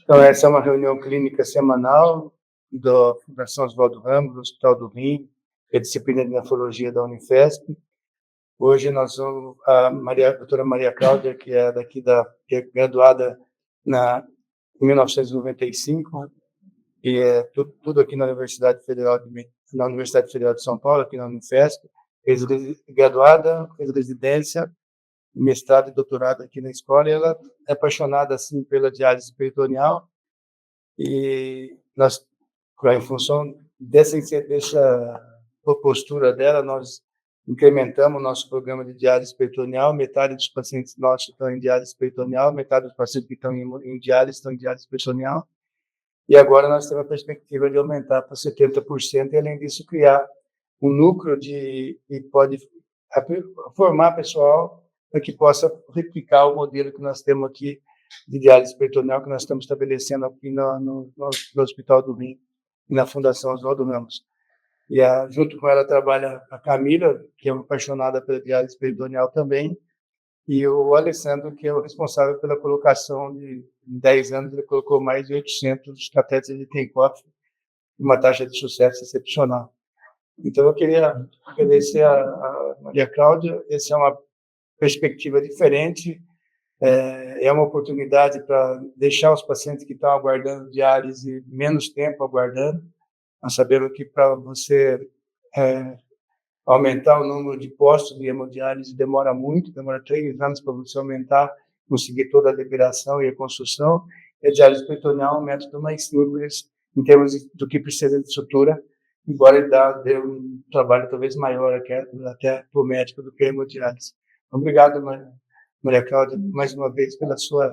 Então, essa é uma reunião clínica semanal da Fundação Oswaldo Ramos, do Hospital do Rim, que é a disciplina de nefrologia da Unifesp. Hoje nós vamos, a doutora Maria Cláudia, que é que é graduada em 1995, e é tudo aqui na Universidade Federal de São Paulo, aqui na Unifesp, graduada, fez residência, mestrado e doutorado aqui na escola, e ela é apaixonada assim pela diálise peritoneal, e nós, em função dessa postura dela, nós incrementamos o nosso programa de diálise peritoneal. Metade dos pacientes nossos estão em diálise peritoneal, metade dos pacientes que estão em diálise estão em diálise peritoneal, e agora nós temos a perspectiva de aumentar para 70%, e além disso criar um núcleo e pode formar pessoal para que possa replicar o modelo que nós temos aqui de diálise peritoneal, que nós estamos estabelecendo aqui no Hospital do Rim e na Fundação Oswaldo Ramos. E junto com ela trabalha a Camila, que é uma apaixonada pela diálise peritoneal também, e o Alessandro, que é o responsável pela colocação em 10 anos, ele colocou mais de 800 catéteres de Tinkoff, uma taxa de sucesso excepcional. Então, eu queria agradecer a Maria Cláudia. Essa é uma perspectiva diferente, é uma oportunidade para deixar os pacientes que estão aguardando diálise menos tempo aguardando. Nós sabemos que para você aumentar o número de postos de hemodiálise demora 3 anos para você aumentar, conseguir toda a liberação e a construção. E a diálise peritoneal é um método mais simples em termos do que precisa de estrutura, embora ele dê um trabalho talvez maior até para o médico do que a hemodiálise. Obrigado, Maria Cláudia, mais uma vez pela sua...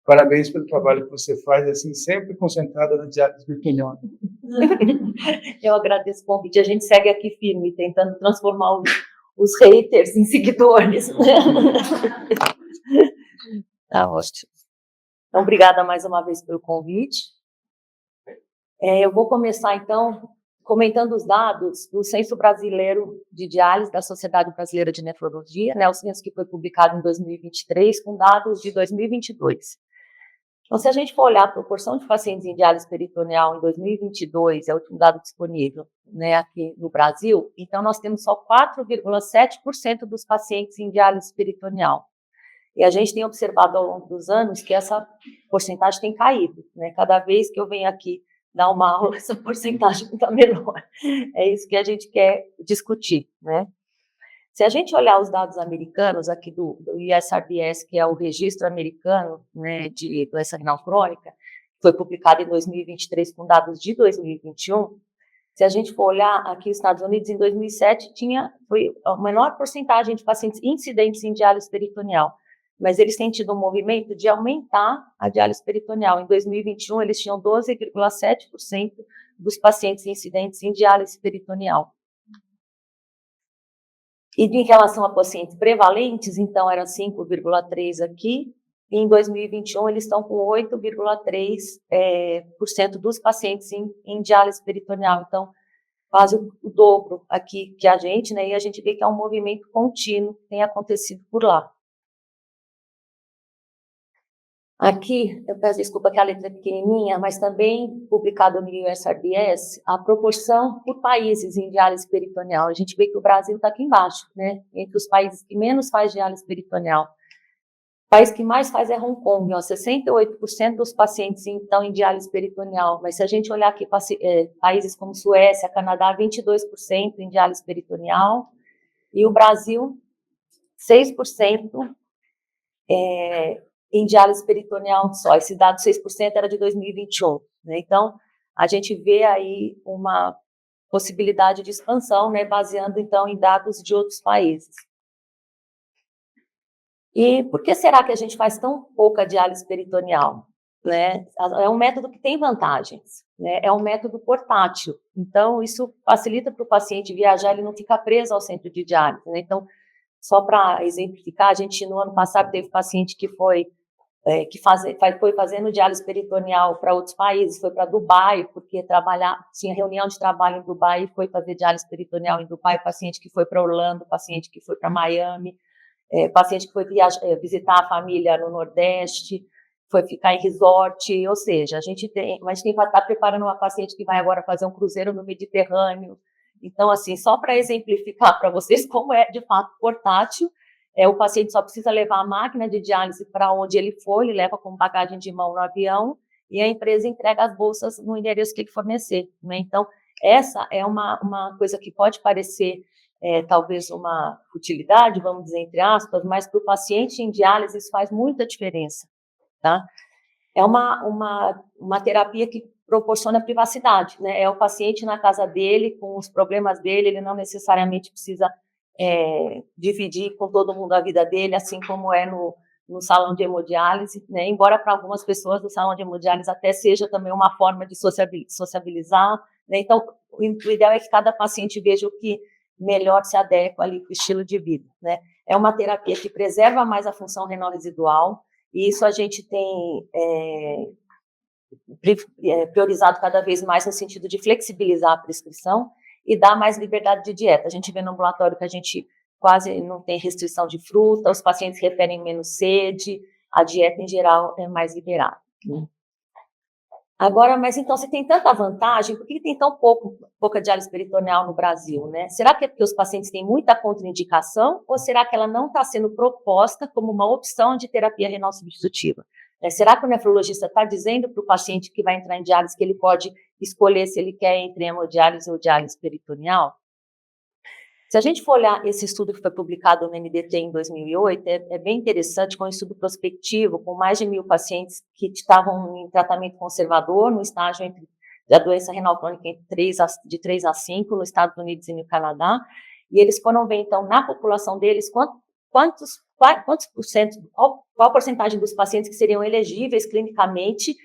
Parabéns pelo trabalho que você faz, assim, sempre concentrada na diálise peritoneal. Eu agradeço o convite. A gente segue aqui firme, tentando transformar os haters em seguidores. Tá ótimo. Então, obrigada mais uma vez pelo convite. Eu vou começar, então, comentando os dados do Censo Brasileiro de Diálise da Sociedade Brasileira de Nefrologia, né, o censo que foi publicado em 2023, com dados de 2022. Então, se a gente for olhar a proporção de pacientes em diálise peritoneal em 2022, é o último dado disponível, né, aqui no Brasil, então nós temos só 4,7% dos pacientes em diálise peritoneal. E a gente tem observado ao longo dos anos que essa porcentagem tem caído, né? Cada vez que eu venho aqui dar uma aula, essa porcentagem está menor. É isso que a gente quer discutir, né? Se a gente olhar os dados americanos aqui do ISRBS, que é o registro americano, né, de doença renal crônica, foi publicado em 2023 com dados de 2021, se a gente for olhar aqui os Estados Unidos, em 2007 foi a menor porcentagem de pacientes incidentes em diálise peritoneal, mas eles têm tido um movimento de aumentar a diálise peritoneal. Em 2021, eles tinham 12,7% dos pacientes incidentes em diálise peritoneal. E em relação a pacientes prevalentes, então, era 5,3% aqui, e em 2021 eles estão com 8,3% dos pacientes em diálise peritoneal. Então, quase o dobro aqui que a gente, né? E a gente vê que é um movimento contínuo que tem acontecido por lá. Aqui, eu peço desculpa que a letra é pequenininha, mas também publicado no USRBS, a proporção por países em diálise peritoneal. A gente vê que o Brasil está aqui embaixo, né? Entre os países que menos faz diálise peritoneal. O país que mais faz é Hong Kong, 68% dos pacientes estão em diálise peritoneal. Mas se a gente olhar aqui países como Suécia, Canadá, 22% em diálise peritoneal. E o Brasil, 6%. Em diálise peritoneal só. Esse dado 6% era de 2021, né? Então, a gente vê aí uma possibilidade de expansão, né, baseando, então, em dados de outros países. E por que será que a gente faz tão pouca diálise peritoneal? Né? É um método que tem vantagens, né? É um método portátil, então isso facilita para o paciente viajar, ele não fica preso ao centro de diálise, né? Então, só para exemplificar, a gente no ano passado teve paciente que foi fazendo diálise peritoneal para outros países, foi para Dubai, porque tinha reunião de trabalho em Dubai e foi fazer diálise peritoneal em Dubai, paciente que foi para Orlando, paciente que foi para Miami, paciente que foi visitar a família no Nordeste, foi ficar em resort, ou seja, a gente tem que estar preparando uma paciente que vai agora fazer um cruzeiro no Mediterrâneo. Então, assim, só para exemplificar para vocês como é, de fato, portátil, o paciente só precisa levar a máquina de diálise para onde ele for, ele leva com bagagem de mão no avião, e a empresa entrega as bolsas no endereço que ele fornecer, né? Então, essa é uma coisa que pode parecer talvez uma utilidade, vamos dizer, entre aspas, mas para o paciente em diálise isso faz muita diferença, tá? É uma terapia que proporciona privacidade, né? É o paciente na casa dele, com os problemas dele, ele não necessariamente precisa dividir com todo mundo a vida dele, assim como é no salão de hemodiálise, né? Embora para algumas pessoas o salão de hemodiálise até seja também uma forma de sociabilizar, né? Então, o ideal é que cada paciente veja o que melhor se adequa ali com o estilo de vida, né? É uma terapia que preserva mais a função renal residual, e isso a gente tem priorizado cada vez mais no sentido de flexibilizar a prescrição e dar mais liberdade de dieta. A gente vê no ambulatório que a gente quase não tem restrição de fruta, os pacientes referem menos sede, a dieta em geral é mais liberada. Agora, mas então, se tem tanta vantagem, por que tem tão pouca diálise peritoneal no Brasil, né? Será que é porque os pacientes têm muita contraindicação ou será que ela não está sendo proposta como uma opção de terapia renal substitutiva? Será que o nefrologista está dizendo para o paciente que vai entrar em diálise que ele pode escolher se ele quer entre hemodiálise ou diálise peritoneal? Se a gente for olhar esse estudo que foi publicado no NDT em 2008, é bem interessante, com um estudo prospectivo, com mais de 1.000 pacientes que estavam em tratamento conservador, no estágio da doença renal crônica de 3 a 5, nos Estados Unidos e no Canadá, e eles foram ver, então, na população deles, quantos por cento, qual a porcentagem dos pacientes que seriam elegíveis clinicamente,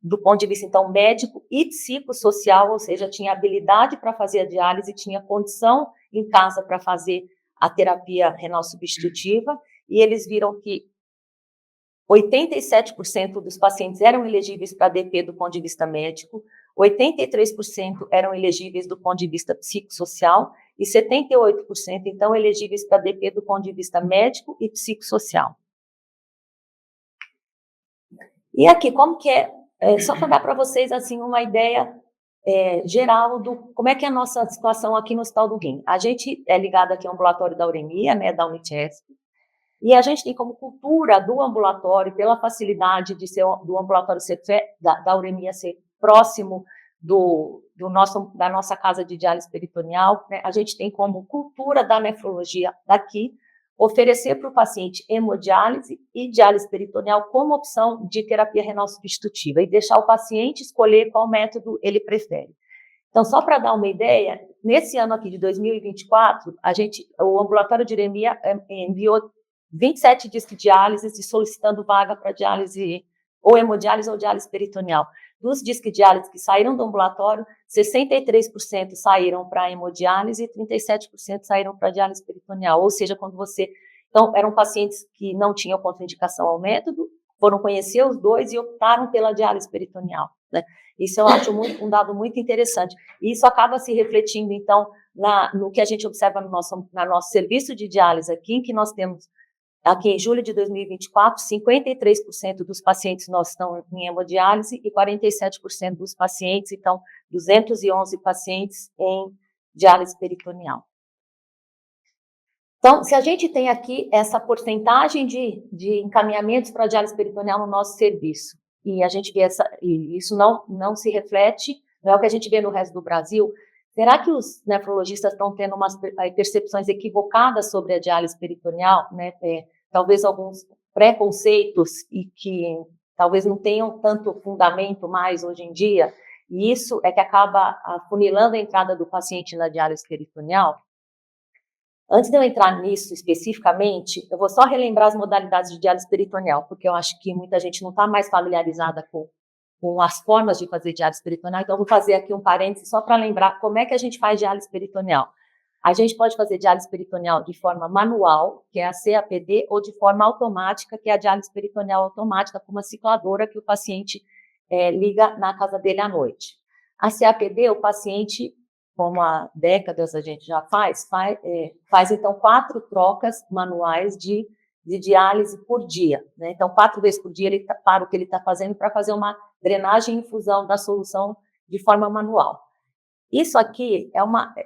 do ponto de vista, então, médico e psicossocial, ou seja, tinha habilidade para fazer a diálise, tinha condição em casa para fazer a terapia renal substitutiva, e eles viram que 87% dos pacientes eram elegíveis para DP do ponto de vista médico, 83% eram elegíveis do ponto de vista psicossocial e 78%, então, elegíveis para DP do ponto de vista médico e psicossocial. E aqui, como que só para dar para vocês, assim, uma ideia geral do como é que é a nossa situação aqui no Hospital do Rim. A gente é ligado aqui ao ambulatório da uremia, né, da Unichesp, e a gente tem como cultura do ambulatório, pela facilidade de ser do ambulatório da uremia ser próximo da nossa casa de diálise peritoneal, né, a gente tem como cultura da nefrologia daqui oferecer para o paciente hemodiálise e diálise peritoneal como opção de terapia renal substitutiva e deixar o paciente escolher qual método ele prefere. Então, só para dar uma ideia, nesse ano aqui de 2024, o ambulatório de uremia enviou 27 discos de diálise solicitando vaga para diálise ou hemodiálise ou diálise peritoneal. Dos discos de diálise que saíram do ambulatório, 63% saíram para hemodiálise e 37% saíram para diálise peritoneal. Ou seja, então, eram pacientes que não tinham contraindicação ao método, foram conhecer os dois e optaram pela diálise peritoneal, né? Isso eu acho um dado muito interessante. E isso acaba se refletindo, então, no que a gente observa no nosso serviço de diálise aqui, em que nós temos aqui em julho de 2024, 53% dos pacientes nossos estão em hemodiálise e 47% dos pacientes, então 211 pacientes em diálise peritoneal. Então, se a gente tem aqui essa porcentagem de encaminhamentos para diálise peritoneal no nosso serviço, e a gente vê e isso não se reflete, não é o que a gente vê no resto do Brasil, será que os nefrologistas estão tendo umas percepções equivocadas sobre a diálise peritoneal, né? Talvez alguns preconceitos e que talvez não tenham tanto fundamento mais hoje em dia, e isso é que acaba afunilando a entrada do paciente na diálise peritoneal. Antes de eu entrar nisso especificamente, eu vou só relembrar as modalidades de diálise peritoneal, porque eu acho que muita gente não está mais familiarizada com as formas de fazer diálise peritoneal, então eu vou fazer aqui um parênteses só para lembrar como é que a gente faz diálise peritoneal. A gente pode fazer diálise peritoneal de forma manual, que é a CAPD, ou de forma automática, que é a diálise peritoneal automática, com uma cicladora que o paciente liga na casa dele à noite. A CAPD, o paciente, como há décadas a gente já faz então 4 trocas manuais de de diálise por dia, né? Então, 4 vezes por dia ele para o que ele está fazendo para fazer uma drenagem e infusão da solução de forma manual. Isso aqui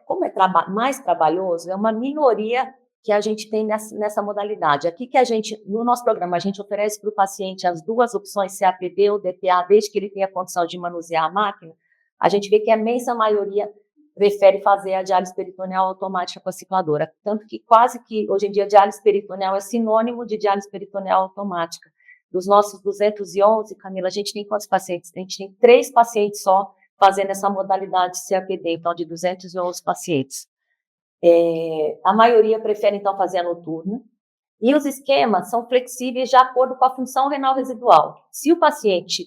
como é mais trabalhoso, é uma minoria que a gente tem nessa modalidade. Aqui que no nosso programa, a gente oferece para o paciente as 2 opções, CAPD ou DPA, desde que ele tenha condição de manusear a máquina. A gente vê que a imensa maioria prefere fazer a diálise peritoneal automática com a cicladora. Tanto que quase que, hoje em dia, diálise peritoneal é sinônimo de diálise peritoneal automática. Dos nossos 211, Camila, a gente tem quantos pacientes? A gente tem 3 pacientes só fazendo essa modalidade CAPD, então, de 211 pacientes. A maioria prefere, então, fazer a noturna. E os esquemas são flexíveis de acordo com a função renal residual. Se o paciente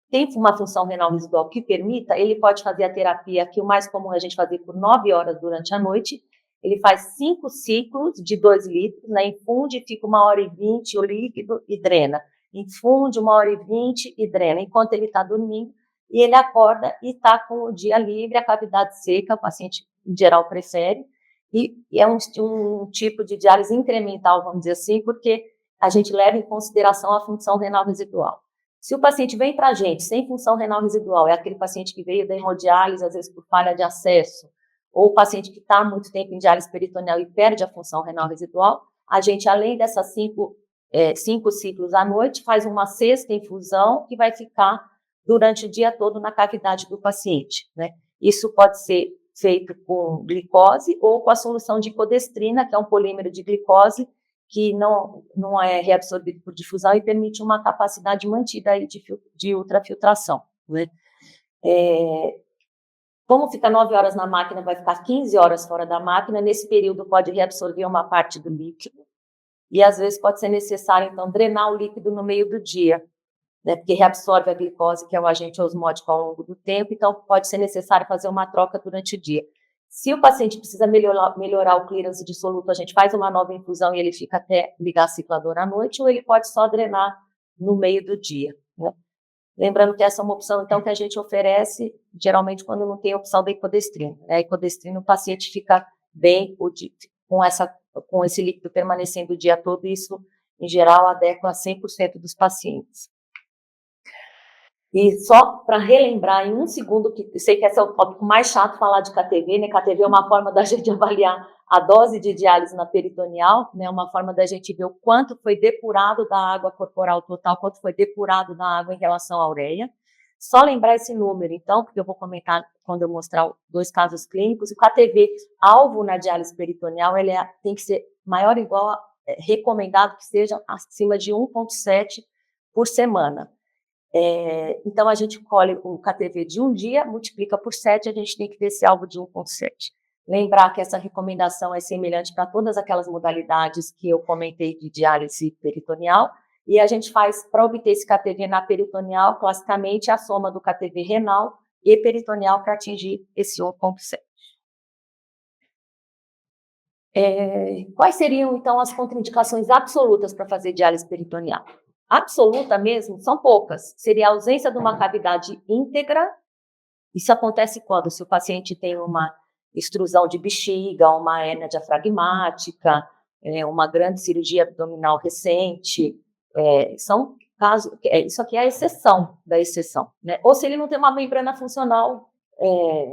tem uma função renal residual que permita, ele pode fazer a terapia, que o mais comum é a gente fazer por 9 horas durante a noite. Ele faz 5 ciclos de 2 litros, né? Infunde, fica 1h20 o líquido e drena. Infunde 1h20 e drena, enquanto ele está dormindo. E ele acorda e está com o dia livre, a cavidade seca, o paciente, em geral, prefere. E é um tipo de diálise incremental, vamos dizer assim, porque a gente leva em consideração a função renal residual. Se o paciente vem para a gente sem função renal residual, é aquele paciente que veio da hemodiálise, às vezes por falha de acesso, ou o paciente que está há muito tempo em diálise peritoneal e perde a função renal residual, a gente, além dessas 5 ciclos à noite, faz uma 6ª infusão que vai ficar durante o dia todo na cavidade do paciente, né? Isso pode ser feito com glicose ou com a solução de codestrina, que é um polímero de glicose que não é reabsorvido por difusão e permite uma capacidade mantida aí de ultrafiltração, né? Como fica 9 horas na máquina, vai ficar 15 horas fora da máquina, nesse período pode reabsorver uma parte do líquido, e às vezes pode ser necessário, então, drenar o líquido no meio do dia, né, porque reabsorve a glicose, que é o agente osmótico ao longo do tempo, então pode ser necessário fazer uma troca durante o dia. Se o paciente precisa melhorar o clearance de soluto, a gente faz uma nova infusão e ele fica até ligar a cicladora à noite, ou ele pode só drenar no meio do dia, né? Lembrando que essa é uma opção, então, que a gente oferece, geralmente, quando não tem a opção da ecodestrina. A ecodestrina, o paciente fica bem com esse líquido permanecendo o dia todo, e isso, em geral, adequa a 100% dos pacientes. E só para relembrar em um segundo, que eu sei que esse é o tópico mais chato, falar de KTV, né? KTV é uma forma da gente avaliar a dose de diálise na peritoneal, né? Uma forma da gente ver o quanto foi depurado da água corporal total, quanto foi depurado da água em relação à ureia. Só lembrar esse número, então, porque eu vou comentar quando eu mostrar 2 casos clínicos. O KTV alvo na diálise peritoneal, ele tem que ser maior ou igual, recomendado que seja acima de 1,7 por semana. Então, a gente colhe o KTV de um dia, multiplica por 7, a gente tem que ter esse alvo de 1,7. Lembrar que essa recomendação é semelhante para todas aquelas modalidades que eu comentei de diálise peritoneal, e a gente faz, para obter esse KTV na peritoneal, classicamente, a soma do KTV renal e peritoneal para atingir esse 1,7. Quais seriam, então, as contraindicações absolutas para fazer diálise peritoneal? Absoluta mesmo, são poucas. Seria a ausência de uma cavidade íntegra. Isso acontece quando? Se o paciente tem uma extrusão de bexiga, uma hérnia diafragmática, uma grande cirurgia abdominal recente. São casos, isso aqui é a exceção da exceção, né? Ou se ele não tem uma membrana funcional,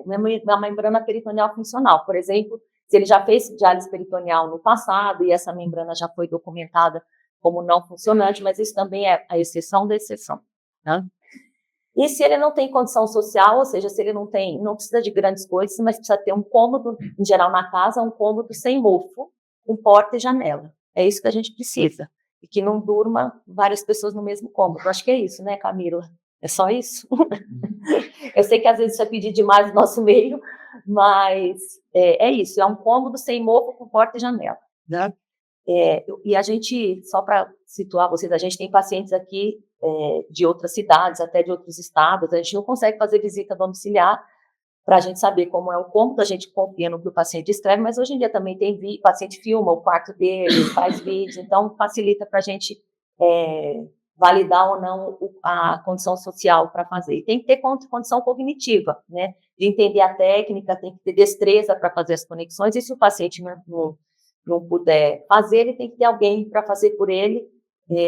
uma membrana peritoneal funcional. Por exemplo, se ele já fez diálise peritoneal no passado e essa membrana já foi documentada como não funcionante, mas isso também é a exceção da exceção, né? E se ele não tem condição social, ou seja, se ele não precisa de grandes coisas, mas precisa ter um cômodo, em geral na casa, um cômodo sem mofo, com porta e janela. É isso que a gente precisa. E que não durma várias pessoas no mesmo cômodo. Eu acho que é isso, né, Camila? É só isso? Eu sei que às vezes isso é pedir demais no nosso meio, mas é isso, é um cômodo sem mofo, com porta e janela, né? E a gente, só para situar vocês, a gente tem pacientes aqui de outras cidades, até de outros estados, a gente não consegue fazer visita domiciliar para a gente saber como é o cômodo, a gente confia no que o paciente escreve, mas hoje em dia também tem o paciente filma o quarto dele, faz vídeos, então facilita para a gente validar ou não a condição social para fazer. E tem que ter condição cognitiva, né, de entender a técnica, tem que ter destreza para fazer as conexões, e se o paciente não puder fazer, ele tem que ter alguém para fazer por ele,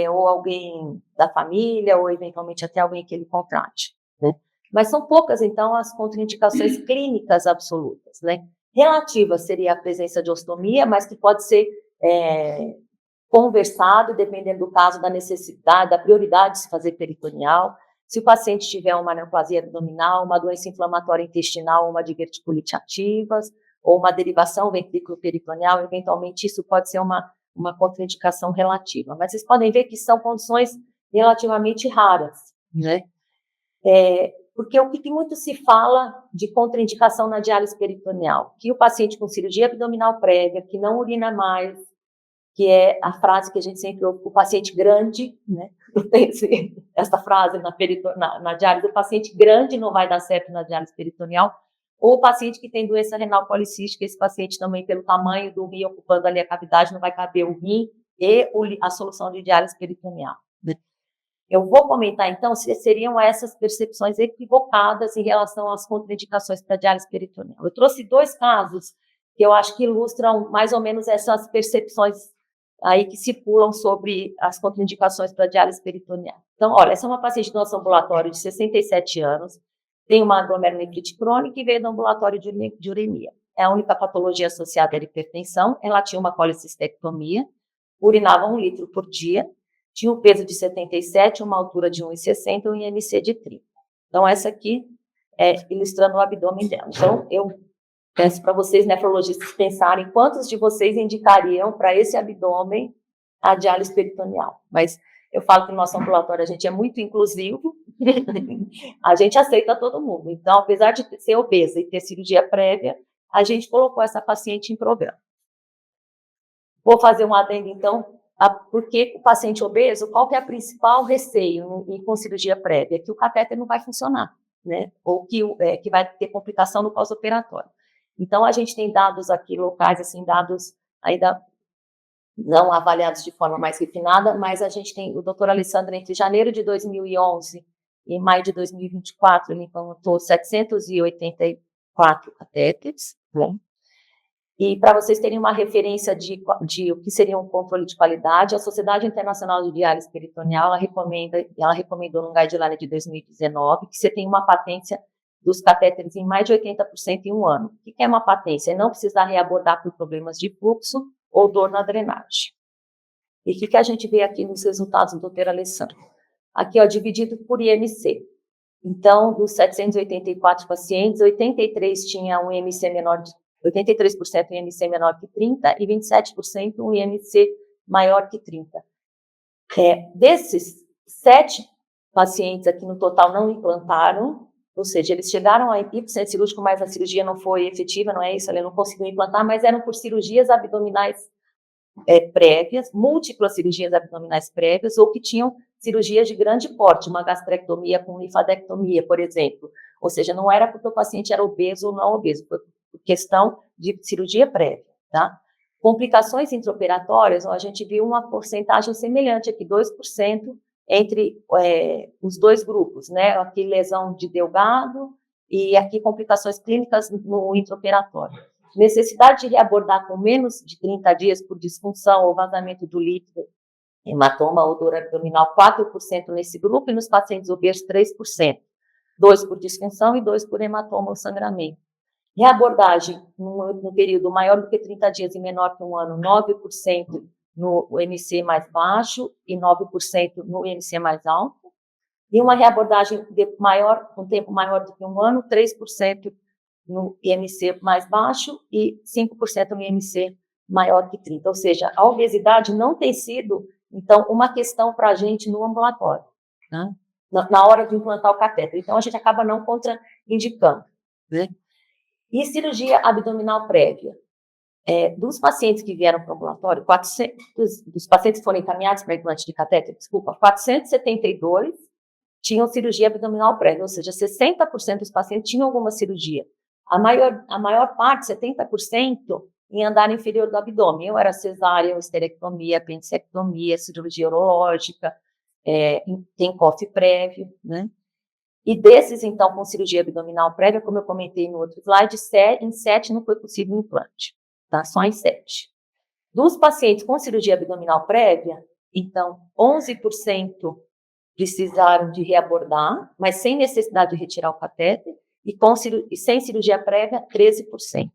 ou alguém da família, ou eventualmente até alguém que ele contrate, né? Mas são poucas, então, as contraindicações clínicas absolutas, né? Relativa seria a presença de ostomia, mas que pode ser conversado, dependendo do caso, da necessidade, da prioridade de se fazer peritoneal. Se o paciente tiver uma neoplasia abdominal, uma doença inflamatória intestinal, uma diverticulite ativas, ou uma derivação ventrículo-peritoneal, eventualmente isso pode ser uma contraindicação relativa. Mas vocês podem ver que são condições relativamente raras, né? Porque o que muito se fala de contraindicação na diálise peritoneal, que o paciente com cirurgia abdominal prévia, que não urina mais, que é a frase que a gente sempre ouve, o paciente grande, né? Essa frase na diálise, o paciente grande não vai dar certo na diálise peritoneal, ou o paciente que tem doença renal policística, esse paciente também, pelo tamanho do rim ocupando ali a cavidade, não vai caber o rim e a solução de diálise peritoneal. Eu vou comentar, então, se seriam essas percepções equivocadas em relação às contraindicações para diálise peritoneal. Eu trouxe 2 casos que eu acho que ilustram mais ou menos essas percepções aí que circulam sobre as contraindicações para diálise peritoneal. Então, olha, essa é uma paciente do nosso ambulatório de 67 anos, tem uma glomerulonefrite crônica e veio do ambulatório de uremia. É a única patologia associada à hipertensão. Ela tinha uma colecistectomia, urinava 1 litro por dia, tinha um peso de 77, uma altura de 1,60 e um IMC de 30. Então, essa aqui é ilustrando o abdômen dela. Então, eu peço para vocês, nefrologistas, pensarem quantos de vocês indicariam para esse abdômen a diálise peritoneal. Mas eu falo que no nosso ambulatório a gente é muito inclusivo, a gente aceita todo mundo. Então, apesar de ser obesa e ter cirurgia prévia, a gente colocou essa paciente em programa. Vou fazer um adendo, então, porque o paciente obeso, qual que é o principal receio com cirurgia prévia? Que o catéter não vai funcionar, né? Ou que vai ter complicação no pós-operatório. Então, a gente tem dados aqui locais, assim, dados ainda não avaliados de forma mais refinada, mas a gente tem o doutor Alessandro, entre janeiro de 2011 e maio de 2024, ele implantou 784 catéteres, né? E para vocês terem uma referência de o que seria um controle de qualidade, a Sociedade Internacional de Diálise Peritoneal, ela recomendou no guideline de 2019 que você tem uma patência dos catéteres em mais de 80% em 1 ano. O que é uma patência? É não precisar reabordar por problemas de fluxo ou dor na drenagem. E o que a gente vê aqui nos resultados do doutor Alessandro? Aqui, ó, dividido por IMC. Então, dos 784 pacientes, 83 tinham um IMC menor de 83% um IMC menor que 30 e 27% um IMC maior que 30. Desses 7 pacientes aqui no total não implantaram, ou seja, eles chegaram a centro cirúrgico, mas a cirurgia não foi efetiva, não é isso, ele não conseguiu implantar, mas eram por cirurgias abdominais prévias, múltiplas cirurgias abdominais prévias, ou que tinham cirurgias de grande porte, uma gastrectomia com linfadectomia, por exemplo. Ou seja, não era porque o paciente era obeso ou não obeso, foi por questão de cirurgia prévia, tá? Complicações intraoperatórias, a gente viu uma porcentagem semelhante aqui, 2%, entre os 2 grupos, né? Aqui lesão de delgado e aqui complicações clínicas no intraoperatório. Necessidade de reabordar com menos de 30 dias por disfunção ou vazamento do líquido, hematoma ou dor abdominal, 4% nesse grupo, e nos pacientes obesos, 3%. 2 por disfunção e 2 por hematoma ou sangramento. Reabordagem no período maior do que 30 dias e menor que 1 ano, 9% no IMC mais baixo e 9% no IMC mais alto. E uma reabordagem com tempo maior do que 1 ano, 3% no IMC mais baixo e 5% no IMC maior que 30. Ou seja, a obesidade não tem sido, então, uma questão para a gente no ambulatório, né? Na hora de implantar o catéter. Então, a gente acaba não contraindicando, né? E cirurgia abdominal prévia. Dos pacientes que vieram para o ambulatório, dos pacientes que foram encaminhados para implante de catéter, 472 tinham cirurgia abdominal prévia, ou seja, 60% dos pacientes tinham alguma cirurgia. A maior parte, 70%, em andar inferior do abdômen. Eu era cesárea, esterectomia, apendicectomia, cirurgia urológica, tem COF prévio, né? E desses, então, com cirurgia abdominal prévia, como eu comentei no outro slide, em 7 não foi possível o implante, tá? Só em 7. Dos pacientes com cirurgia abdominal prévia, então, 11% precisaram de reabordar, mas sem necessidade de retirar o catéter, e sem cirurgia prévia, 13%.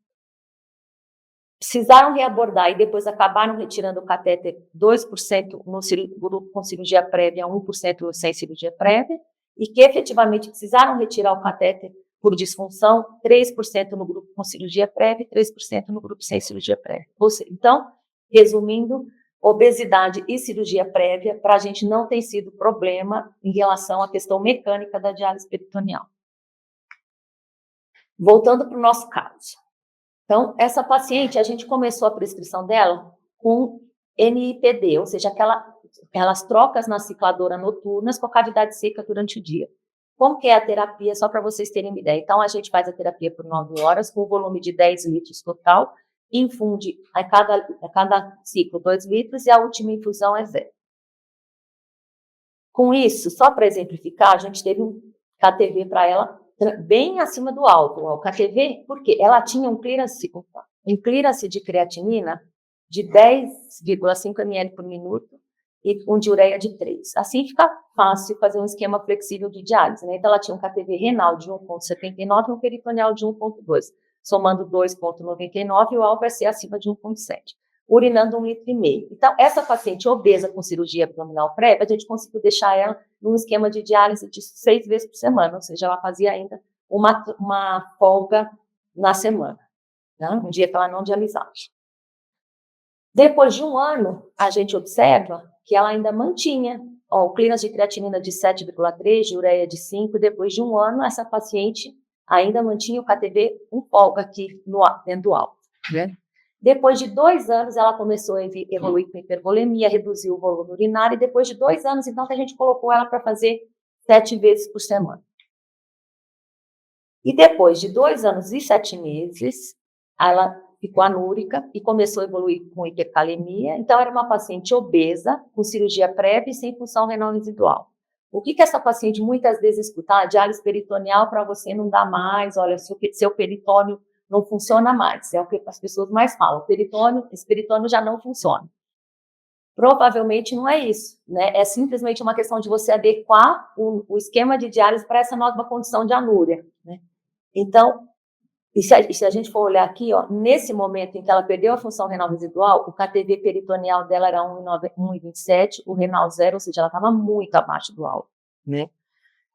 Precisaram reabordar e depois acabaram retirando o catéter, 2% no grupo com cirurgia prévia, 1% sem cirurgia prévia, e que efetivamente precisaram retirar o catéter por disfunção, 3% no grupo com cirurgia prévia e 3% no grupo sem cirurgia prévia. Então, resumindo, obesidade e cirurgia prévia, para a gente não tem sido problema em relação à questão mecânica da diálise peritoneal. Voltando para o nosso caso. Então, essa paciente, a gente começou a prescrição dela com NIPD, ou seja, aquelas trocas na cicladora noturnas com a cavidade seca durante o dia. Como que é a terapia, só para vocês terem uma ideia. Então, a gente faz a terapia por 9 horas, com um volume de 10 litros total, infunde a cada ciclo 2 litros e a última infusão é 0. Com isso, só para exemplificar, a gente teve um KTV para ela bem acima do alto. O KTV, porque ela tinha um clearance de creatinina de 10,5 ml por minuto e um diureia de 3. Assim fica fácil fazer um esquema flexível de diálise, né? Então, ela tinha um KTV renal de 1,79 e um peritoneal de 1,2. Somando 2,99 e o alvo vai ser acima de 1,7, urinando 1,5 litro. Então, essa paciente obesa com cirurgia abdominal prévia, a gente conseguiu deixar ela num esquema de diálise de 6 vezes por semana, ou seja, ela fazia ainda uma folga na semana, né? Um dia que ela não dialisava. Depois de um ano, a gente observa que ela ainda mantinha o clearance de creatinina de 7,3, de ureia de 5, depois de um ano, essa paciente ainda mantinha o KTV um folga aqui dentro do alto, né? Depois de 2 anos, ela começou a evoluir com hipervolemia, reduziu o volume urinário, e depois de 2 anos, então, que a gente colocou ela para fazer 7 vezes por semana. E depois de 2 anos e 7 meses, ela ficou anúrica e começou a evoluir com hipercalemia. Então, era uma paciente obesa, com cirurgia prévia e sem função renal residual. O que essa paciente muitas vezes escuta? Diálise peritoneal para você não dá mais, olha, seu peritônio não funciona mais. É o que as pessoas mais falam, esse peritônio já não funciona. Provavelmente não é isso, né? É simplesmente uma questão de você adequar o esquema de diálise para essa nova condição de anúria, né? Então, e se a gente for olhar aqui, ó, nesse momento em que ela perdeu a função renal residual, o KTV peritoneal dela era 1,27, o renal 0, ou seja, ela estava muito abaixo do alto, né?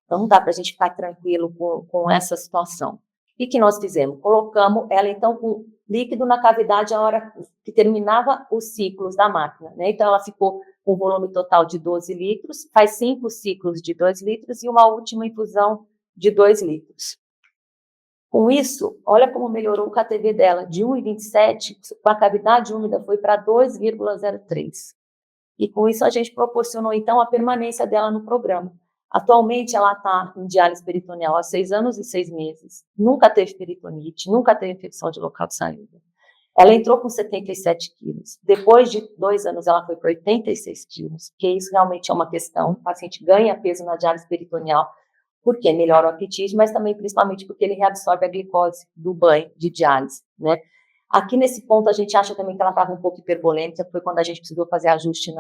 Então, não dá para a gente ficar tranquilo com essa situação. O que nós fizemos? Colocamos ela, então, com líquido na cavidade a hora que terminava os ciclos da máquina, né? Então, ela ficou com um volume total de 12 litros, faz 5 ciclos de 2 litros e uma última infusão de 2 litros. Com isso, olha como melhorou o KTV dela, de 1,27, com a cavidade úmida foi para 2,03. E com isso a gente proporcionou, então, a permanência dela no programa. Atualmente, ela está em diálise peritoneal há 6 anos e 6 meses. Nunca teve peritonite, nunca teve infecção de local de saída. Ela entrou com 77 quilos. Depois de 2 anos, ela foi para 86 quilos, que isso realmente é uma questão. O paciente ganha peso na diálise peritoneal, porque melhora o apetite, mas também principalmente porque ele reabsorve a glicose do banho de diálise, né? Aqui nesse ponto a gente acha também que ela estava um pouco hipervolêmica, foi quando a gente precisou fazer ajuste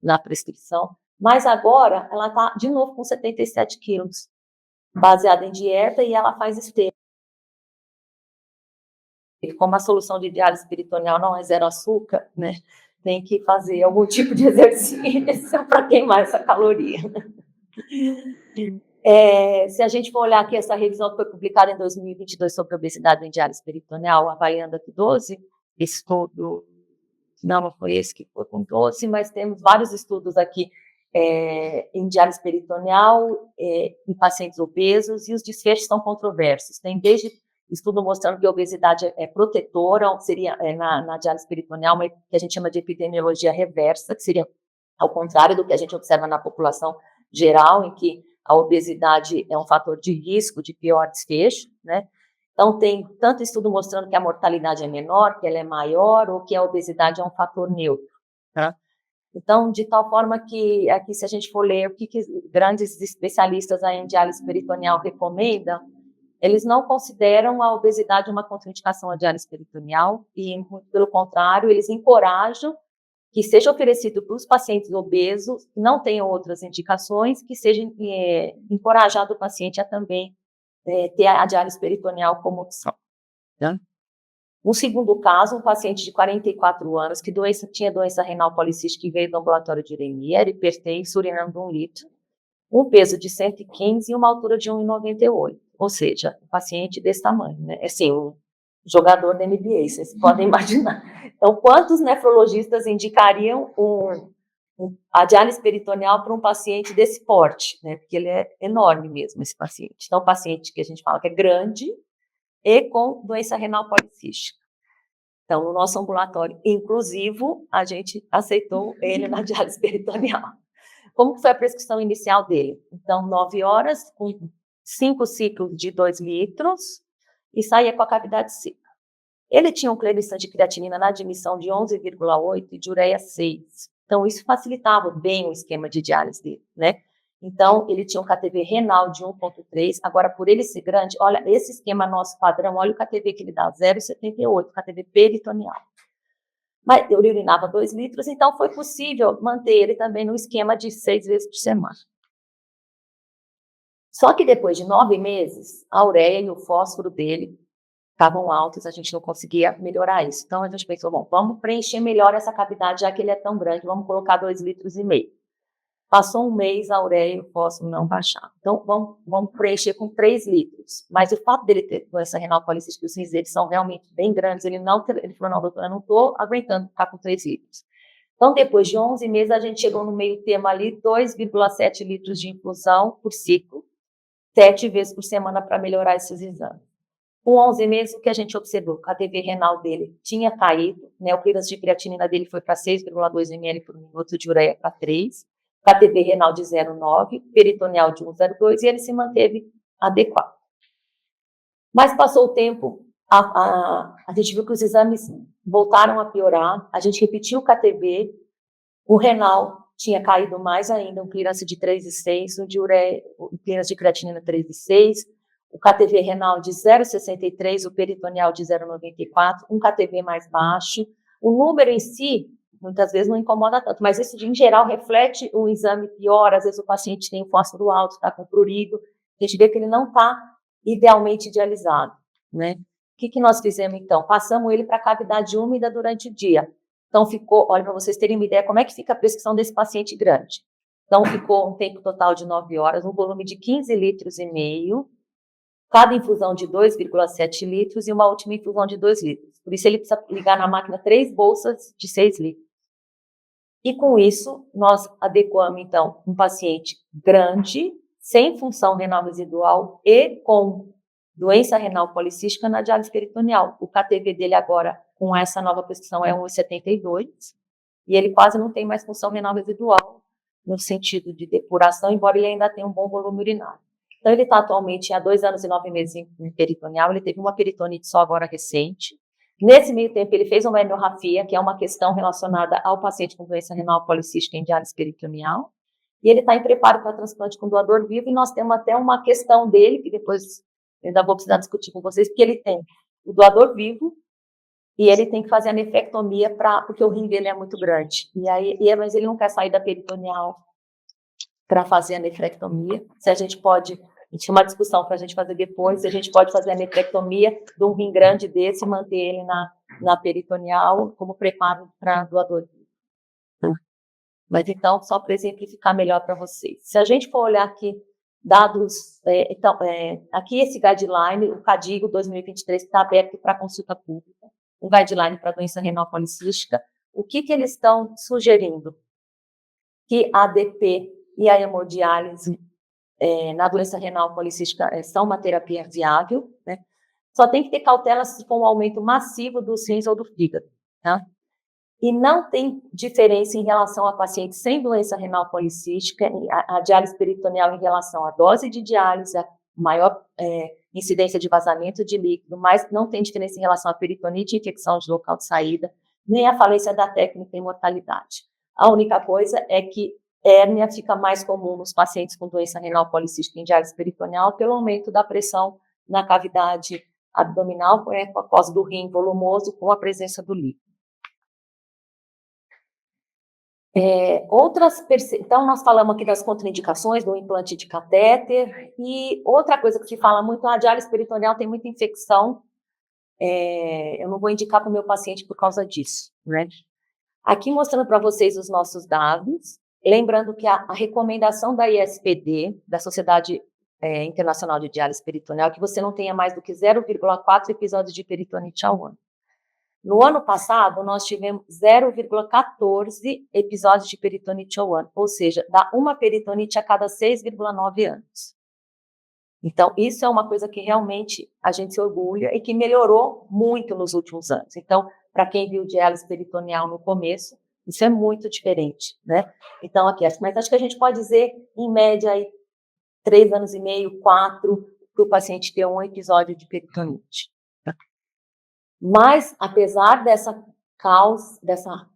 na prescrição, mas agora ela está de novo com 77 quilos, baseada em dieta, e ela faz esteira. E como a solução de diálise peritoneal não é 0 açúcar, né? Tem que fazer algum tipo de exercício para queimar essa caloria. Se a gente for olhar aqui, essa revisão que foi publicada em 2022 sobre obesidade em diálise peritoneal, avaliando aqui 12, estudo, não foi esse que foi com 12, mas temos vários estudos aqui em diálise peritoneal, em pacientes obesos, e os desfechos são controversos. Tem desde estudo mostrando que a obesidade é protetora, seria na diálise peritoneal, mas que a gente chama de epidemiologia reversa, que seria ao contrário do que a gente observa na população geral, em que a obesidade é um fator de risco de pior desfecho, né? Então, tem tanto estudo mostrando que a mortalidade é menor, que ela é maior, ou que a obesidade é um fator neutro, tá? Então, de tal forma que, aqui, se a gente for ler o que grandes especialistas aí em diálise peritoneal recomendam, eles não consideram a obesidade uma contraindicação à diálise peritoneal e, muito pelo contrário, eles encorajam que seja oferecido para os pacientes obesos que não tenham outras indicações, que seja encorajado o paciente a também ter a diálise peritoneal como opção. Né? Um segundo caso, um paciente de 44 anos que tinha doença renal policística e veio do ambulatório de uremia, era hipertenso, urinando 1 litro, um peso de 115 e uma altura de 1,98. Ou seja, um paciente desse tamanho, né? Assim, um jogador da NBA, vocês podem imaginar. Então, quantos nefrologistas indicariam a diálise peritoneal para um paciente desse porte, né? Porque ele é enorme mesmo, esse paciente. Então, um paciente que a gente fala que é grande e com doença renal policística. Então, no nosso ambulatório inclusivo, a gente aceitou ele na diálise peritoneal. Como foi a prescrição inicial dele? Então, 9 horas, com 5 ciclos de 2 litros, e saía com a cavidade seca. Ele tinha um clelicante de creatinina na admissão de 11,8 e de ureia 6. Então, isso facilitava bem o esquema de diálise dele, né? Então, ele tinha um KTV renal de 1,3. Agora, por ele ser grande, olha, esse esquema nosso padrão, olha o KTV que ele dá, 0,78, KTV peritoneal. Mas ele urinava 2 litros, então foi possível manter ele também no esquema de 6 vezes por semana. Só que depois de 9 meses, a ureia e o fósforo dele estavam altos, a gente não conseguia melhorar isso. Então, a gente pensou, bom, vamos preencher melhor essa cavidade, já que ele é tão grande, vamos colocar 2,5 litros. Passou 1 mês, a ureia e o fósforo não baixaram. Então, vamos preencher com 3 litros. Mas o fato dele ter doença renal policística, os rins dele são realmente bem grandes, ele falou, não, doutora, eu não estou aguentando ficar com 3 litros. Então, depois de 11 meses, a gente chegou no meio termo ali, 2,7 litros de infusão por ciclo, 7 vezes por semana para melhorar esses exames. Com 11 meses, o que a gente observou? A KTV renal dele tinha caído, né? O clearance de creatinina dele foi para 6,2 ml por minuto, de ureia para 3, KTV renal de 0,9, peritoneal de 1,02, e ele se manteve adequado. Mas passou o tempo, a gente viu que os exames voltaram a piorar, a gente repetiu o KTV, o renal tinha caído mais ainda, um clearance de 3,6, o de ureia, o clearance de creatinina 3,6, o KTV renal de 0,63, o peritoneal de 0,94, um KTV mais baixo. O número em si, muitas vezes não incomoda tanto, mas isso, em geral, reflete um exame pior. Às vezes o paciente tem um fósforo alto, está com prurido, a gente vê que ele não está idealmente dialisado, né? O que nós fizemos, então? Passamos ele para cavidade úmida durante o dia. Então, ficou, olha, para vocês terem uma ideia, como é que fica a prescrição desse paciente grande. Então, ficou um tempo total de 9 horas, um volume de 15,5 litros, cada infusão de 2,7 litros e uma última infusão de 2 litros. Por isso, ele precisa ligar na máquina 3 bolsas de 6 litros. E com isso, nós adequamos, então, um paciente grande, sem função renal residual e com doença renal policística na diálise peritoneal. O KTV dele agora, com essa nova prescrição, é 1,72, e ele quase não tem mais função renal residual, no sentido de depuração, embora ele ainda tenha um bom volume urinário. Então, ele está atualmente há 2 anos e 9 meses em peritoneal, ele teve uma peritonite só agora recente. Nesse meio tempo, ele fez uma hemorragia, que é uma questão relacionada ao paciente com doença renal policística em diálise peritoneal, e ele está em preparo para transplante com doador vivo, e nós temos até uma questão dele, que depois eu ainda vou precisar discutir com vocês, porque ele tem o doador vivo, e ele tem que fazer a nefrectomia, porque o rim dele é muito grande. Mas ele não quer sair da peritoneal para fazer a nefrectomia. Se a gente pode, a gente tinha uma discussão para a gente fazer depois, se a gente pode fazer a nefrectomia de um rim grande desse e manter ele na peritoneal como preparo para doador. Mas então, só para exemplificar melhor para vocês. Se a gente for olhar aqui, dados, aqui esse guideline, o CADIGO 2023, está aberto para consulta pública, um guideline para doença renal policística. O que eles estão sugerindo? Que a ADP e a hemodiálise na doença renal policística são uma terapia viável, né? Só tem que ter cautela se for um aumento massivo dos rins ou do fígado, tá? E não tem diferença em relação a pacientes sem doença renal policística, a diálise peritoneal em relação à dose de diálise, a maior incidência de vazamento de líquido, mas não tem diferença em relação à peritonite, infecção de local de saída, nem a falência da técnica e mortalidade. A única coisa é que hérnia fica mais comum nos pacientes com doença renal policística em diálise peritoneal pelo aumento da pressão na cavidade abdominal, com a ecocose do rim volumoso com a presença do líquido. Então, nós falamos aqui das contraindicações do implante de catéter, e outra coisa que se fala muito, a diálise peritoneal tem muita infecção, eu não vou indicar para o meu paciente por causa disso, né? Aqui mostrando para vocês os nossos dados, lembrando que a recomendação da ISPD, da Sociedade Internacional de Diálise Peritoneal, é que você não tenha mais do que 0,4 episódios de peritonite ao ano. No ano passado, nós tivemos 0,14 episódios de peritonite ao ano, ou seja, dá uma peritonite a cada 6,9 anos. Então, isso é uma coisa que realmente a gente se orgulha e que melhorou muito nos últimos anos. Então, para quem viu diálise peritoneal no começo, isso é muito diferente, né? Então, aqui, mas acho que a gente pode dizer, em média, aí, 3 anos e meio, 4, para o paciente ter um episódio de peritonite. Mas, apesar dessa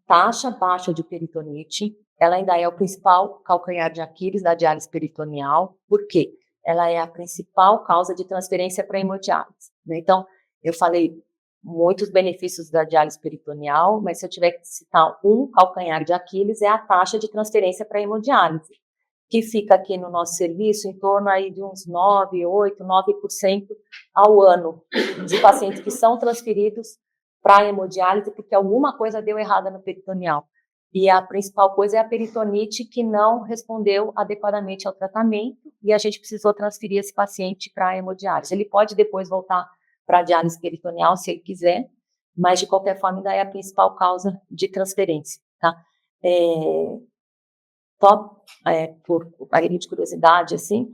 taxa baixa de peritonite, ela ainda é o principal calcanhar de Aquiles da diálise peritoneal. Por quê? Ela é a principal causa de transferência para hemodiálise, né? Então, eu falei muitos benefícios da diálise peritoneal, mas se eu tiver que citar um calcanhar de Aquiles, é a taxa de transferência para hemodiálise, que fica aqui no nosso serviço em torno aí de uns 9, 8, 9% ao ano de pacientes que são transferidos para a hemodiálise porque alguma coisa deu errada no peritoneal. E a principal coisa é a peritonite que não respondeu adequadamente ao tratamento e a gente precisou transferir esse paciente para a hemodiálise. Ele pode depois voltar para a diálise peritoneal se ele quiser, mas de qualquer forma ainda é a principal causa de transferência, tá? Por aí de curiosidade, assim,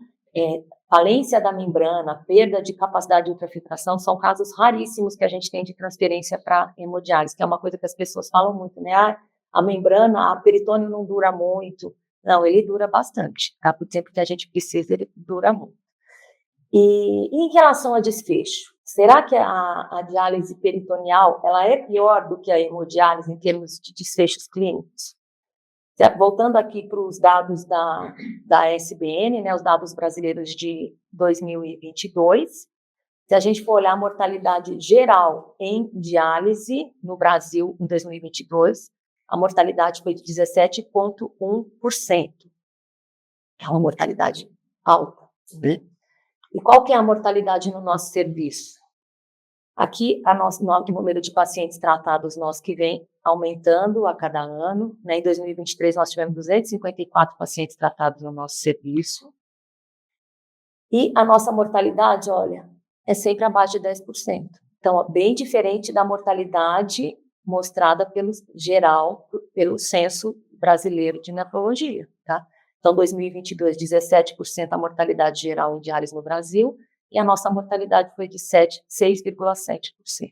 falência da membrana, perda de capacidade de ultrafiltração, são casos raríssimos que a gente tem de transferência para hemodiálise, que é uma coisa que as pessoas falam muito, né? A membrana, a peritônio não dura muito. Não, ele dura bastante, tá? Por tempo que a gente precisa, ele dura muito. E em relação a desfecho, será que a diálise peritoneal, ela é pior do que a hemodiálise em termos de desfechos clínicos? Voltando aqui para os dados da SBN, né, os dados brasileiros de 2022, se a gente for olhar a mortalidade geral em diálise no Brasil em 2022, a mortalidade foi de 17,1%. É uma mortalidade alta, né? E qual que é a mortalidade no nosso serviço? Aqui, o número de pacientes tratados nosso que vem aumentando a cada ano, né? Em 2023, nós tivemos 254 pacientes tratados no nosso serviço. E a nossa mortalidade, olha, é sempre abaixo de 10%. Então, é bem diferente da mortalidade mostrada pelo Censo Brasileiro de Nefrologia, tá? Então, 2022, 17% a mortalidade geral em diálise no Brasil, e a nossa mortalidade foi de 6,7%.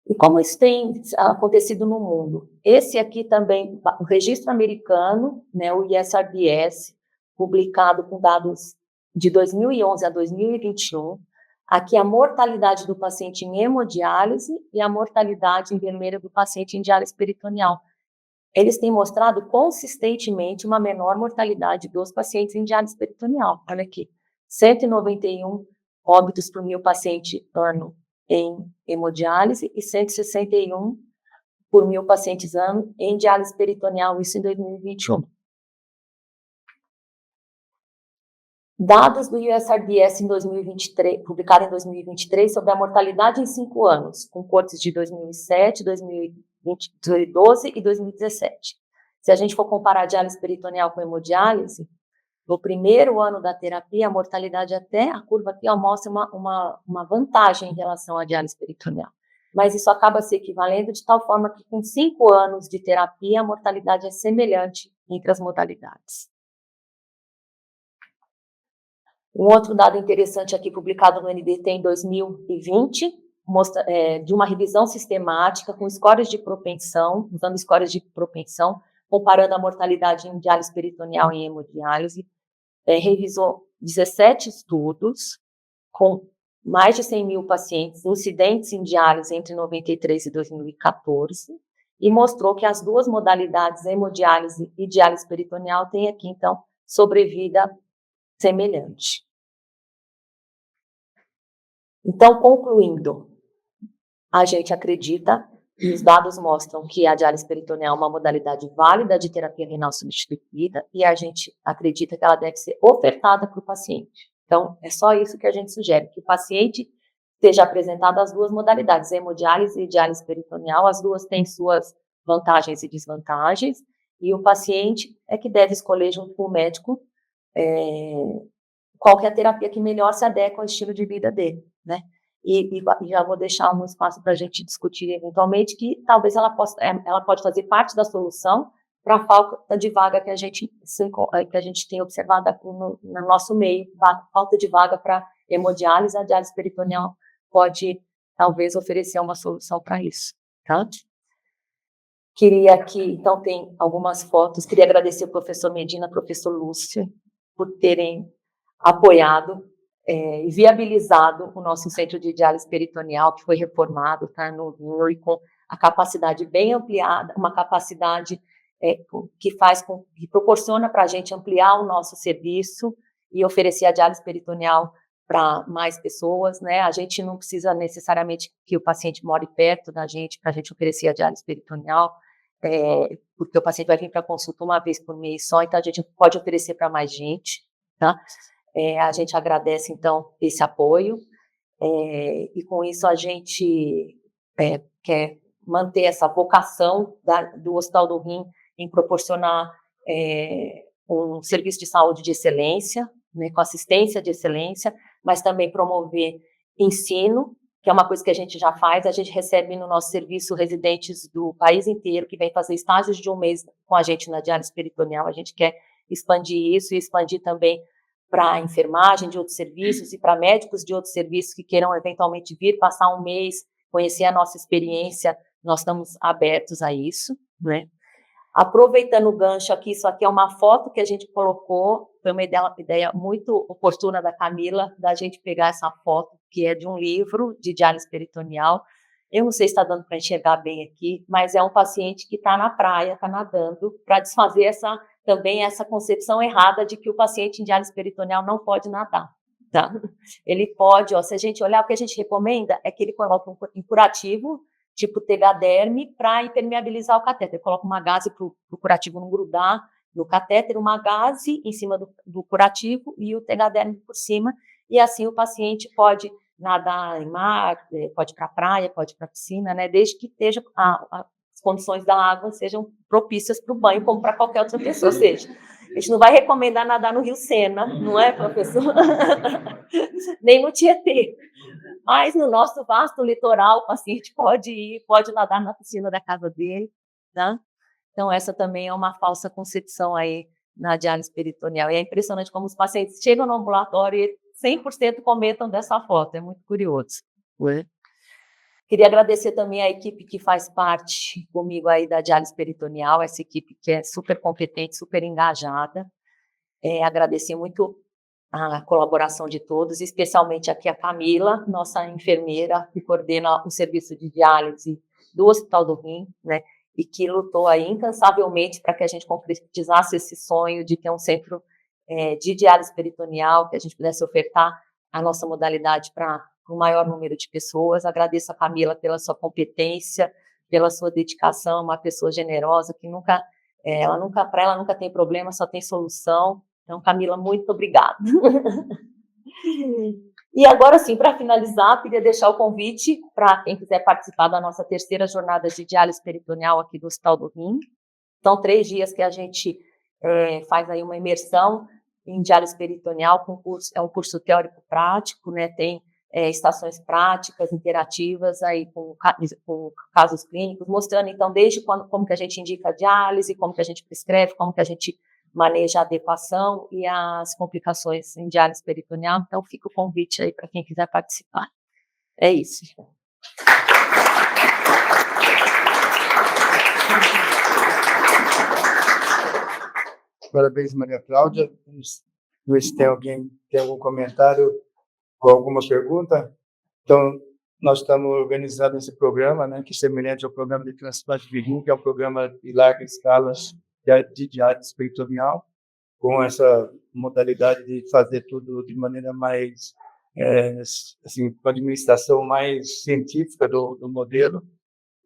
E como isso tem acontecido no mundo? Esse aqui também, o registro americano, né, o ISRBS, publicado com dados de 2011 a 2021, aqui a mortalidade do paciente em hemodiálise e a mortalidade em vermelho do paciente em diálise peritoneal. Eles têm mostrado consistentemente uma menor mortalidade dos pacientes em diálise peritoneal. Olha aqui, 191 óbitos por 1.000 pacientes ano em hemodiálise e 161 por 1.000 pacientes ano em diálise peritoneal, isso em 2021. Dados do USRBS em 2023, publicado em 2023, sobre a mortalidade em 5 anos, com cortes de 2007, 2012 e 2017. Se a gente for comparar a diálise peritoneal com hemodiálise, no primeiro ano da terapia, a mortalidade até, a curva aqui ó, mostra uma vantagem em relação à diálise peritoneal. Mas isso acaba se equivalendo de tal forma que com 5 anos de terapia, a mortalidade é semelhante entre as modalidades. Um outro dado interessante aqui, publicado no NDT em 2020, mostra, de uma revisão sistemática com scores de propensão, usando scores de propensão, comparando a mortalidade em diálise peritoneal e hemodiálise, revisou 17 estudos com mais de 100.000 pacientes incidentes em diálise entre 93 e 2014 e mostrou que as duas modalidades, hemodiálise e diálise peritoneal, têm aqui, então, sobrevida semelhante. Então, concluindo, a gente acredita, e os dados mostram que a diálise peritoneal é uma modalidade válida de terapia renal substituída, e a gente acredita que ela deve ser ofertada para o paciente. Então, é só isso que a gente sugere, que o paciente esteja apresentado as duas modalidades, hemodiálise e diálise peritoneal, as duas têm suas vantagens e desvantagens, e o paciente é que deve escolher junto com o médico qual que é a terapia que melhor se adequa ao estilo de vida dele, né? E já vou deixar um espaço para a gente discutir eventualmente que talvez ela pode fazer parte da solução para a falta de vaga que a gente tem observado no nosso meio, falta de vaga para hemodiálise, a diálise peritoneal pode talvez oferecer uma solução para isso, tá? Queria aqui, então tem algumas fotos, queria agradecer ao professor Medina, professor Lúcio, por terem apoiado e viabilizado o nosso centro de diálise peritoneal, que foi reformado, tá, no e com a capacidade bem ampliada, uma capacidade que proporciona para a gente ampliar o nosso serviço e oferecer a diálise peritoneal para mais pessoas, né? A gente não precisa necessariamente que o paciente more perto da gente para a gente oferecer a diálise peritoneal, porque o paciente vai vir para consulta uma vez por mês só, então a gente pode oferecer para mais gente, tá? A gente agradece, então, esse apoio, e com isso a gente quer manter essa vocação do Hospital do Rim em proporcionar um serviço de saúde de excelência, né, com assistência de excelência, mas também promover ensino, que é uma coisa que a gente já faz. A gente recebe no nosso serviço residentes do país inteiro que vêm fazer estágios de um mês com a gente na diálise peritoneal. A gente quer expandir isso e expandir também para a enfermagem de outros serviços e para médicos de outros serviços que queiram eventualmente vir passar um mês, conhecer a nossa experiência. Nós estamos abertos a isso, né? Aproveitando o gancho aqui, isso aqui é uma foto que a gente colocou, foi uma ideia muito oportuna da Camila, da gente pegar essa foto, que é de um livro de diálise peritoneal. Eu não sei se está dando para enxergar bem aqui, mas é um paciente que está na praia, está nadando, para desfazer também essa concepção errada de que o paciente em diálise peritoneal não pode nadar, tá? Ele pode, se a gente olhar, o que a gente recomenda é que ele coloque um curativo, tipo Tegaderm, para impermeabilizar o catéter. Coloca uma gaze para o curativo não grudar no catéter, uma gaze em cima do curativo e o Tegaderm por cima, e assim o paciente pode nadar em mar, pode ir para a praia, pode ir para a piscina, né, desde que as condições da água sejam propícias para o banho, como para qualquer outra pessoa. Ou seja, a gente não vai recomendar nadar no Rio Sena, não é, professor? Nem no Tietê. Mas no nosso vasto litoral, o paciente pode nadar na piscina da casa dele, tá? Então, essa também é uma falsa concepção aí na diálise peritoneal. E é impressionante como os pacientes chegam no ambulatório e 100% comentam dessa foto, é muito curioso. Queria agradecer também a equipe que faz parte comigo aí da diálise peritoneal, essa equipe que é super competente, super engajada. Agradecer muito a colaboração de todos, especialmente aqui a Camila, nossa enfermeira, que coordena o serviço de diálise do Hospital do Rim, né, e que lutou aí incansavelmente para que a gente concretizasse esse sonho de ter um centro de diálise peritoneal, que a gente pudesse ofertar a nossa modalidade para o maior número de pessoas. Agradeço a Camila pela sua competência, pela sua dedicação, uma pessoa generosa que para ela nunca tem problema, só tem solução. Então, Camila, muito obrigada. E agora sim, para finalizar, queria deixar o convite para quem quiser participar da nossa terceira jornada de diálise peritoneal aqui do Hospital do Rim. São 3 dias que a gente faz aí uma imersão em diálise peritoneal, é um curso teórico-prático, né? Tem estações práticas, interativas, aí com casos clínicos, mostrando, então, desde como que a gente indica a diálise, como que a gente prescreve, como que a gente maneja a adequação e as complicações em diálise peritoneal. Então, fica o convite aí para quem quiser participar. É isso. Parabéns, Maria Cláudia. Vamos ver se tem alguém tem algum comentário ou alguma pergunta. Então, nós estamos organizando esse programa, né, que é semelhante ao programa de transplante de rim, que é um programa de larga escala de diálise peritoneal, com essa modalidade de fazer tudo de maneira mais assim, com a administração mais científica do modelo,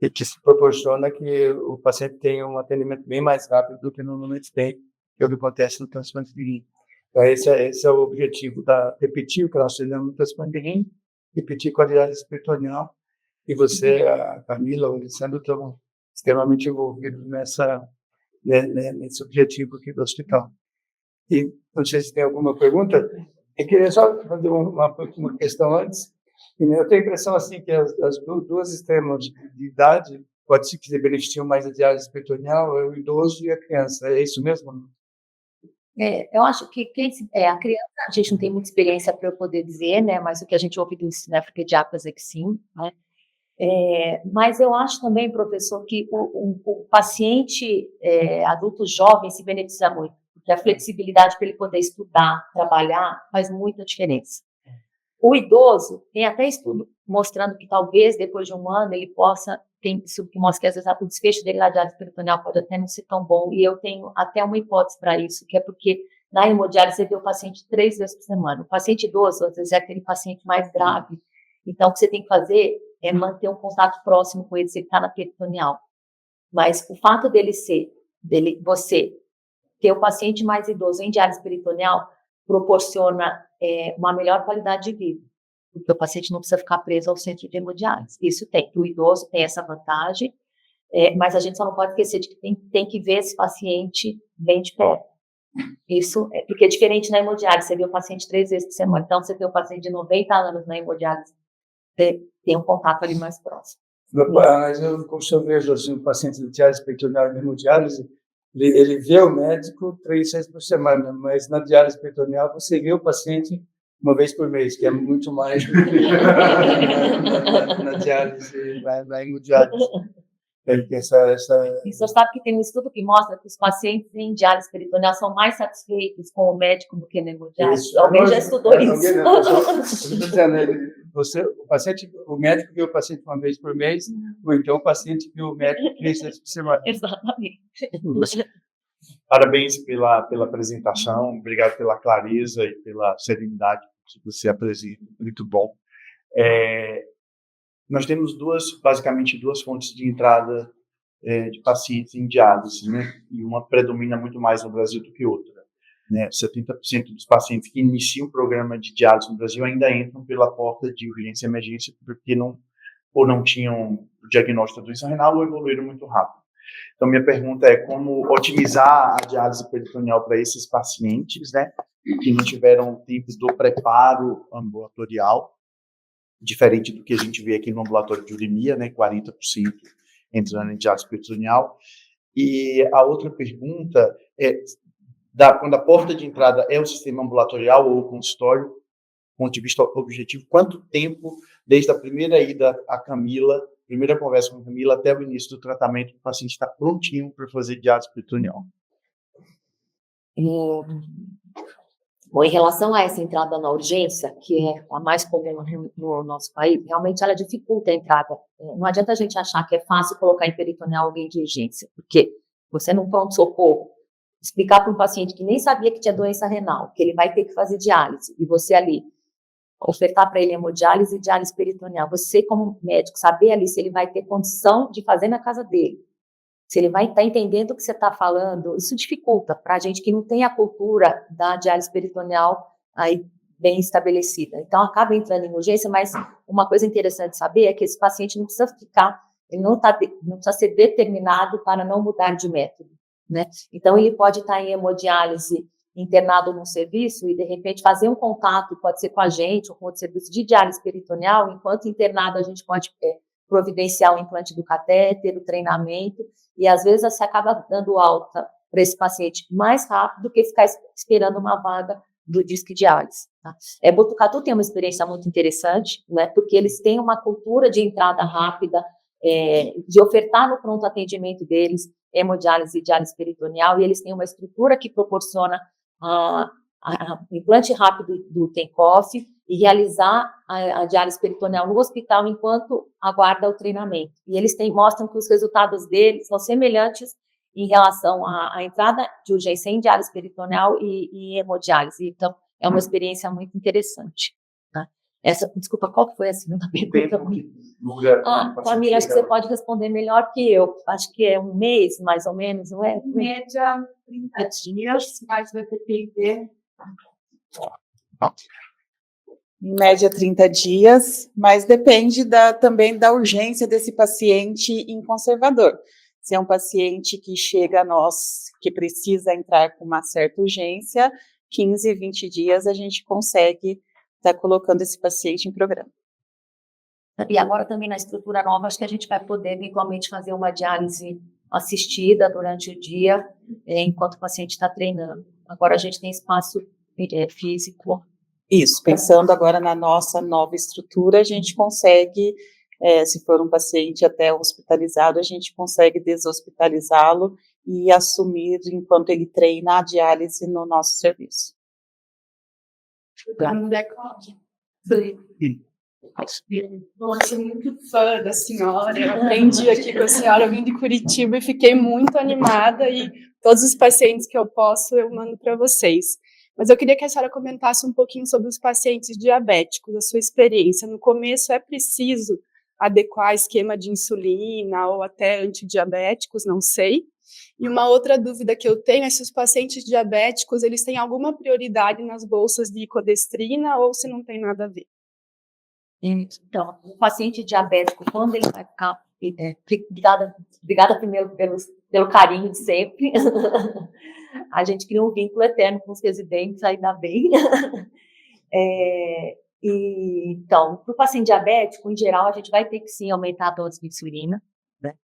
e que se proporciona que o paciente tenha um atendimento bem mais rápido do que normalmente tem, que é o que acontece no transplante de rim. Então, esse é o objetivo, repetir o que nós fizemos no transplante de rim, repetir com a diálise peritoneal, e você, a Camila, o Alessandro, estão extremamente envolvidos nesse objetivo aqui do hospital. E não sei se tem alguma pergunta. Eu queria só fazer uma questão antes. Eu tenho a impressão assim que as duas extremos de idade pode ser que se beneficiam mais da diálise peritoneal, é o idoso e a criança. É isso mesmo? Eu acho que a criança, a gente não tem muita experiência para eu poder dizer, né? Mas o que a gente ouve dos nefropediatras é que sim, né? Mas eu acho também, professor, que o paciente adulto jovem se beneficia muito, porque a flexibilidade para ele poder estudar, trabalhar, faz muita diferença. O idoso, tem até estudo mostrando que talvez depois de um ano ele possa, tem estudo que mostra que às vezes o desfecho dele na diálise peritoneal pode até não ser tão bom, e eu tenho até uma hipótese para isso, que é porque na hemodiálise você vê o paciente 3 vezes por semana. O paciente idoso, às vezes, é aquele paciente mais grave, então o que você tem que fazer é manter um contato próximo com ele se ele está na peritoneal. Mas o fato você ter o paciente mais idoso em diálise peritoneal proporciona uma melhor qualidade de vida, porque o paciente não precisa ficar preso ao centro de hemodiálise. Isso tem, o idoso tem essa vantagem, mas a gente só não pode esquecer de que tem que ver esse paciente bem de perto. Isso porque é diferente na hemodiálise, você vê o paciente 3 vezes por semana, então você tem o paciente de 90 anos na hemodiálise, tem um contato ali mais próximo. Mas como eu vejo assim, o paciente de diálise peritoneal e hemodiálise, ele vê o médico 3 vezes por semana, mas na diálise peritoneal você vê o paciente uma vez por mês, que é muito mais do que na diálise, na hemodiálise. E você sabe que tem um estudo que mostra que os pacientes em diálise peritoneal são mais satisfeitos com o médico do que na hemodiálise. Alguém já estudou isso? O médico vê o paciente uma vez por mês, ou então o paciente vê o médico 3 vezes por semana. Exatamente. Parabéns pela apresentação, obrigado pela clareza e pela serenidade que você apresenta, muito bom. Nós temos basicamente duas fontes de entrada de pacientes em diálise, né? E uma predomina muito mais no Brasil do que outra, né? 70% dos pacientes que iniciam o programa de diálise no Brasil ainda entram pela porta de urgência e emergência porque não tinham o diagnóstico da doença renal ou evoluíram muito rápido. Então, minha pergunta é como otimizar a diálise peritoneal para esses pacientes, né, que não tiveram tempo do preparo ambulatorial, diferente do que a gente vê aqui no ambulatório de uremia, né, 40% entrando em diálise peritoneal. E a outra pergunta é, quando a porta de entrada é o sistema ambulatorial ou o consultório, do ponto de vista objetivo, quanto tempo, desde a primeira ida à Camila, primeira conversa com a Camila, até o início do tratamento, o paciente está prontinho para fazer diálise peritoneal? Bom, em relação a essa entrada na urgência, que é a mais comum no nosso país, realmente ela dificulta a entrada. Não adianta a gente achar que é fácil colocar em peritoneal alguém de urgência, porque você num pronto-socorro, explicar para um paciente que nem sabia que tinha doença renal, que ele vai ter que fazer diálise, e você ali ofertar para ele hemodiálise e diálise peritoneal, você como médico saber ali se ele vai ter condição de fazer na casa dele, se ele vai estar entendendo o que você está falando, isso dificulta para a gente que não tem a cultura da diálise peritoneal aí bem estabelecida. Então, acaba entrando em urgência, mas uma coisa interessante de saber é que esse paciente não precisa ele não precisa ser determinado para não mudar de método, né? Então, ele pode estar em hemodiálise internado num serviço e, de repente, fazer um contato, pode ser com a gente ou com outro serviço de diálise peritoneal, enquanto internado a gente pode providenciar o implante do catéter, o treinamento, e às vezes você acaba dando alta para esse paciente mais rápido do que ficar esperando uma vaga do disque diálise. Tá? Botucatu tem uma experiência muito interessante, né, porque eles têm uma cultura de entrada rápida, de ofertar no pronto atendimento deles hemodiálise e diálise peritoneal, e eles têm uma estrutura que proporciona implante rápido do TENCOF e realizar a diálise peritoneal no hospital enquanto aguarda o treinamento. E eles mostram que os resultados deles são semelhantes em relação à entrada de urgência em diálise peritoneal e hemodiálise. Então, é uma experiência muito interessante. Tá? Desculpa, qual que foi a segunda pergunta? No lugar, Camila, acho que você pode responder melhor que eu. Acho que é um mês, mais ou menos, não é? Em média, 30 dias, mas vai depender. Em média, 30 dias, mas depende também da urgência desse paciente em conservador. Se é um paciente que chega a nós, que precisa entrar com uma certa urgência, 15, 20 dias a gente consegue estar colocando esse paciente em programa. E agora também na estrutura nova, acho que a gente vai poder eventualmente fazer uma diálise assistida durante o dia, enquanto o paciente está treinando. Agora a gente tem espaço físico. Isso, pensando agora na nossa nova estrutura, a gente consegue, se for um paciente até hospitalizado, a gente consegue deshospitalizá-lo e assumir enquanto ele treina a diálise no nosso serviço. Bom, eu sou muito fã da senhora, eu aprendi aqui com a senhora, eu vim de Curitiba e fiquei muito animada e todos os pacientes que eu posso eu mando para vocês. Mas eu queria que a senhora comentasse um pouquinho sobre os pacientes diabéticos, a sua experiência. No começo é preciso adequar esquema de insulina ou até antidiabéticos, não sei. E uma outra dúvida que eu tenho é se os pacientes diabéticos eles têm alguma prioridade nas bolsas de icodestrina ou se não tem nada a ver. Então, o paciente diabético, quando ele vai ficar, obrigada primeiro pelo carinho de sempre, a gente cria um vínculo eterno com os residentes, ainda bem. Então, para o paciente diabético, em geral, a gente vai ter que sim aumentar a dose de insulina, né?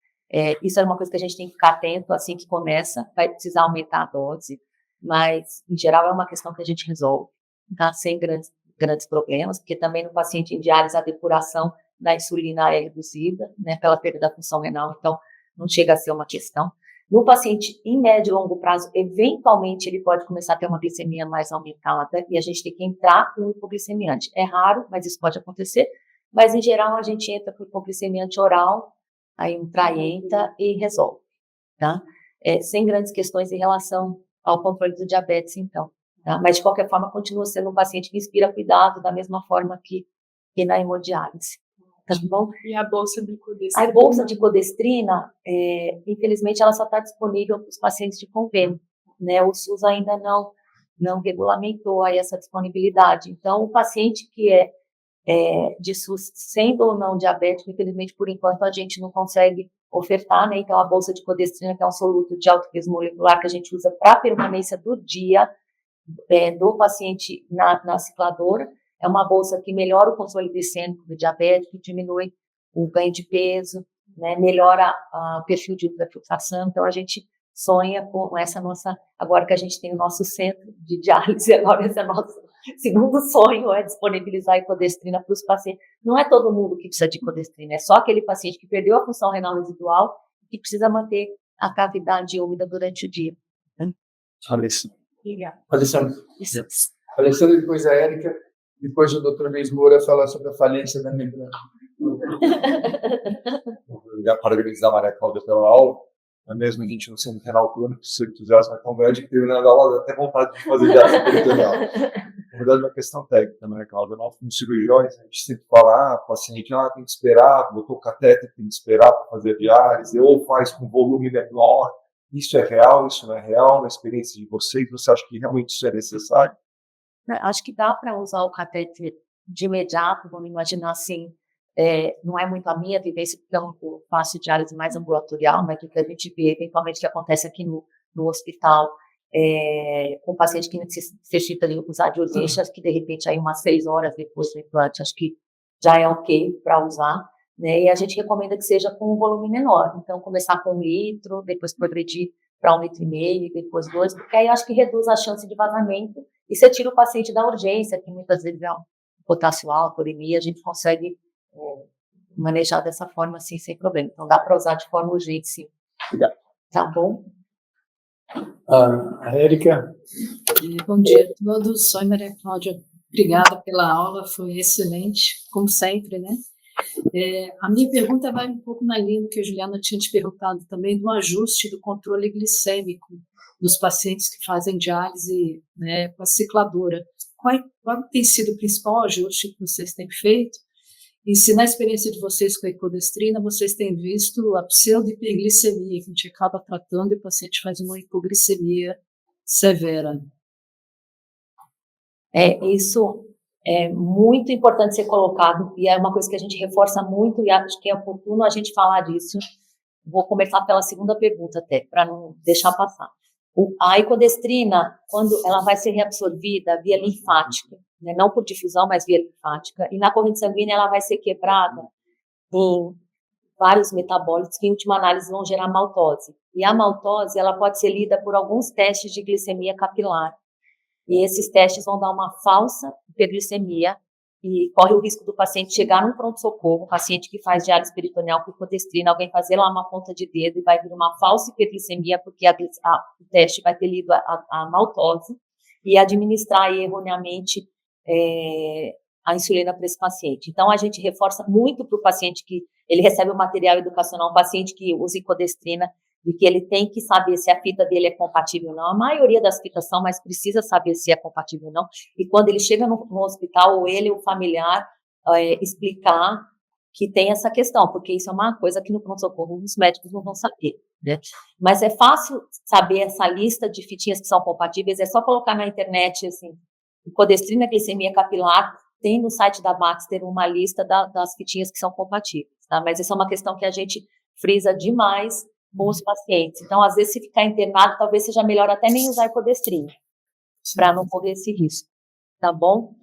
Isso é uma coisa que a gente tem que ficar atento assim que começa, vai precisar aumentar a dose, mas em geral é uma questão que a gente resolve, tá? Sem grandes problemas, porque também no paciente em diálise a depuração da insulina é reduzida, né, pela perda da função renal, então não chega a ser uma questão. No paciente em médio e longo prazo, eventualmente ele pode começar a ter uma glicemia mais aumentada e a gente tem que entrar com hipoglicemiante. É raro, mas isso pode acontecer, mas em geral a gente entra com hipoglicemiante oral, aí um Traienta e resolve, tá? Sem grandes questões em relação ao controle do diabetes, então. Tá? Mas, de qualquer forma, continua sendo um paciente que inspira cuidado da mesma forma que na hemodiálise. Tá bom? E a bolsa de codestrina? A bolsa de codestrina, infelizmente, ela só está disponível para os pacientes de convênio, né? O SUS ainda não regulamentou aí essa disponibilidade. Então, o paciente que é de SUS, sendo ou não diabético, infelizmente, por enquanto, a gente não consegue ofertar, né? Então, a bolsa de codestrina, que é um soluto de alto peso molecular que a gente usa para a permanência do dia, do paciente na cicladora, é uma bolsa que melhora o controle glicêmico do diabético, diminui o ganho de peso, né, melhora o perfil de ultrafiltração. Então, a gente sonha com essa nossa, agora que a gente tem o nosso centro de diálise, agora esse é o nosso segundo sonho, é disponibilizar a icodestrina para os pacientes. Não é todo mundo que precisa de icodestrina, é só aquele paciente que perdeu a função renal residual e que precisa manter a cavidade úmida durante o dia. Alessandra, depois a Érica, depois o Dr. Luiz Moura falar sobre a falência da membrana. Parabenizar a Maria Cláudia pela aula, mesmo a gente não sendo renal crônico, seu entusiasmo é tão grande que terminando a aula dá até vontade de fazer diálise peritoneal. Na verdade, é uma questão técnica, Maria Cláudia. Nós, como cirurgiões, a gente sempre fala, o paciente tem que esperar, botou o catéter, tem que esperar para fazer diálise, ou faz com volume menor. Isso é real, isso não é real? Na experiência de vocês, você acha que realmente isso é necessário? Acho que dá para usar o catéter de imediato, vamos imaginar assim, não é muito a minha vivência, porque eu faço diálise mais ambulatorial, mas o que a gente vê, eventualmente, que acontece aqui no hospital, com paciente que necessita de usar de urgência, que de repente aí umas 6 horas depois do implante, acho que já é ok para usar, né? E a gente recomenda que seja com um volume menor, então começar com 1 litro, depois progredir para 1,5 litro, depois 2, porque aí acho que reduz a chance de vazamento e você tira o paciente da urgência, que muitas vezes é um potássio alto, uremia, a gente consegue manejar dessa forma assim, sem problema. Então dá para usar de forma urgente, sim. Obrigado. Tá bom? A Érica. Bom dia a todos, sou a Maria Cláudia, obrigada pela aula, foi excelente, como sempre, né? A minha pergunta vai um pouco na linha do que a Juliana tinha te perguntado também, do ajuste do controle glicêmico dos pacientes que fazem diálise, né, com a cicladora. qual tem sido o principal ajuste que vocês têm feito? E se na experiência de vocês com a ecodestrina, vocês têm visto a pseudo-hiperglicemia, que a gente acaba tratando e o paciente faz uma hipoglicemia severa. Isso é muito importante ser colocado, e é uma coisa que a gente reforça muito, e acho que é oportuno a gente falar disso. Vou começar pela segunda pergunta até, para não deixar passar. A ecodestrina, quando ela vai ser reabsorvida via linfática, né, não por difusão, mas via linfática, e na corrente sanguínea ela vai ser quebrada em vários metabólitos que, em última análise, vão gerar maltose. E a maltose, ela pode ser lida por alguns testes de glicemia capilar. E esses testes vão dar uma falsa hiperglicemia e corre o risco do paciente chegar num pronto-socorro, paciente que faz diálise peritoneal com ecodestrina, alguém fazer lá uma ponta de dedo e vai vir uma falsa hiperglicemia porque o teste vai ter lido a maltose e administrar erroneamente a insulina para esse paciente. Então, a gente reforça muito para o paciente que ele recebe o material educacional, um paciente que usa ecodestrina, de que ele tem que saber se a fita dele é compatível ou não. A maioria das fitas são, mas precisa saber se é compatível ou não. E quando ele chega no hospital, ou ele, o familiar, explicar que tem essa questão, porque isso é uma coisa que no pronto-socorro os médicos não vão saber, né? Mas é fácil saber essa lista de fitinhas que são compatíveis, é só colocar na internet, assim, ecodestrina, glicemia capilar, tem no site da Baxter uma lista das fitinhas que são compatíveis, tá? Mas essa é uma questão que a gente frisa demais com os pacientes. Então, às vezes, se ficar internado, talvez seja melhor até nem usar ecodestrina, para não correr esse risco, tá bom?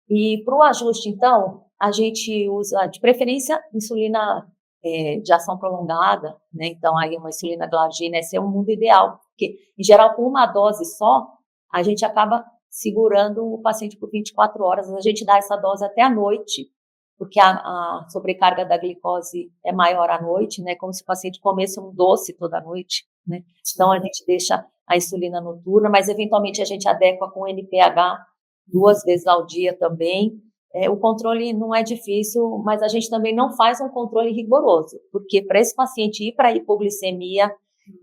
E para o ajuste, então, a gente usa, de preferência, insulina de ação prolongada, né? Então, aí uma insulina glargina, esse é o mundo ideal, porque, em geral, com uma dose só, a gente acaba segurando o paciente por 24 horas, a gente dá essa dose até à noite, porque a sobrecarga da glicose é maior à noite, né, como se o paciente comesse um doce toda noite, né, então a gente deixa a insulina noturna, mas eventualmente a gente adequa com NPH 2 vezes ao dia também. O controle não é difícil, mas a gente também não faz um controle rigoroso, porque para esse paciente ir para a hipoglicemia,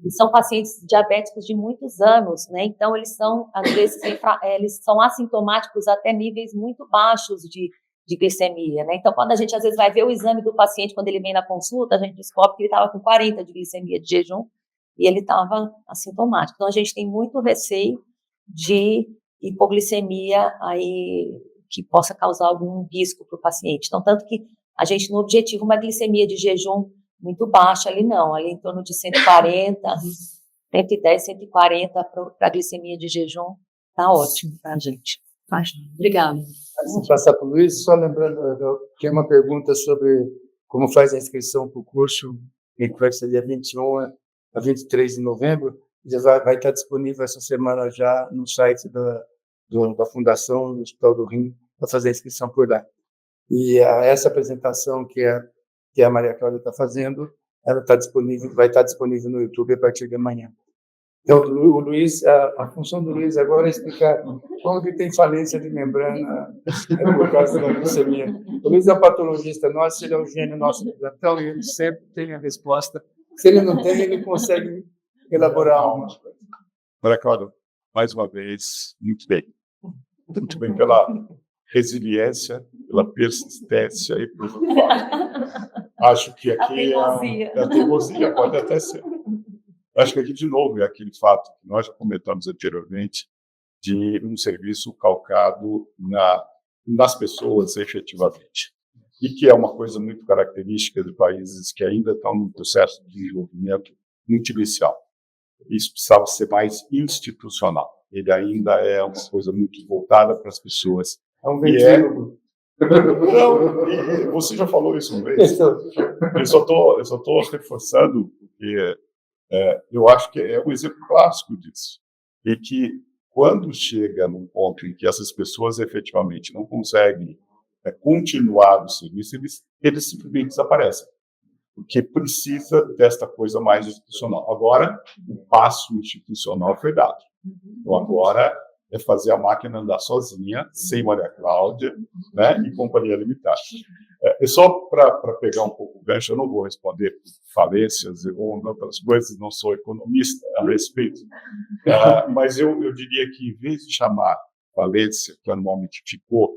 são pacientes diabéticos de muitos anos, né, então eles são, às vezes, eles são assintomáticos até níveis muito baixos de glicemia, né? Então, quando a gente, às vezes, vai ver o exame do paciente, quando ele vem na consulta, a gente descobre que ele estava com 40 de glicemia de jejum e ele estava assintomático. Então, a gente tem muito receio de hipoglicemia aí que possa causar algum risco para o paciente. Então, tanto que a gente, no objetivo, uma glicemia de jejum muito baixa ali não, ali em torno de 140, 110, 140 para a glicemia de jejum, tá ótimo para a gente. Obrigada. Antes de passar para o Luiz, só lembrando que é uma pergunta sobre como faz a inscrição para o curso, que vai ser dia 21 a 23 de novembro, já vai estar disponível essa semana já no site da Fundação do Hospital do Rim, para fazer a inscrição por lá. E essa apresentação que a Maria Cláudia está fazendo, ela está disponível, vai estar disponível no YouTube a partir de amanhã. Então, o Luiz, a função do Luiz agora é explicar como que tem falência de membrana por causa da glicemia. O Luiz é um patologista nosso, ele é um gênio nosso do plantão e ele sempre tem a resposta. Se ele não tem, ele consegue elaborar uma coisa. Maria Cláudia, mais uma vez, muito bem. Muito bem pela resiliência, pela persistência e por acho que aqui a teimosia pode até ser. Acho que aqui, de novo, é aquele fato que nós já comentamos anteriormente, de um serviço calcado nas pessoas, efetivamente. E que é uma coisa muito característica de países que ainda estão no processo de desenvolvimento muito inicial. Isso precisava ser mais institucional. Ele ainda é uma coisa muito voltada para as pessoas. É um ventrílogo. Não, você já falou isso uma vez. Eu só estou reforçando, porque eu acho que é um exemplo clássico disso. E que, quando chega num ponto em que essas pessoas efetivamente não conseguem continuar o serviço, eles simplesmente desaparecem. Porque precisa desta coisa mais institucional. Agora, o passo institucional foi dado. Então, agora é fazer a máquina andar sozinha, sem Maria Cláudia, né, e companhia limitada. Só para pegar um pouco o gancho, eu não vou responder por falências ou outras coisas, não sou economista a respeito, mas eu diria que, em vez de chamar falência, que anualmente ficou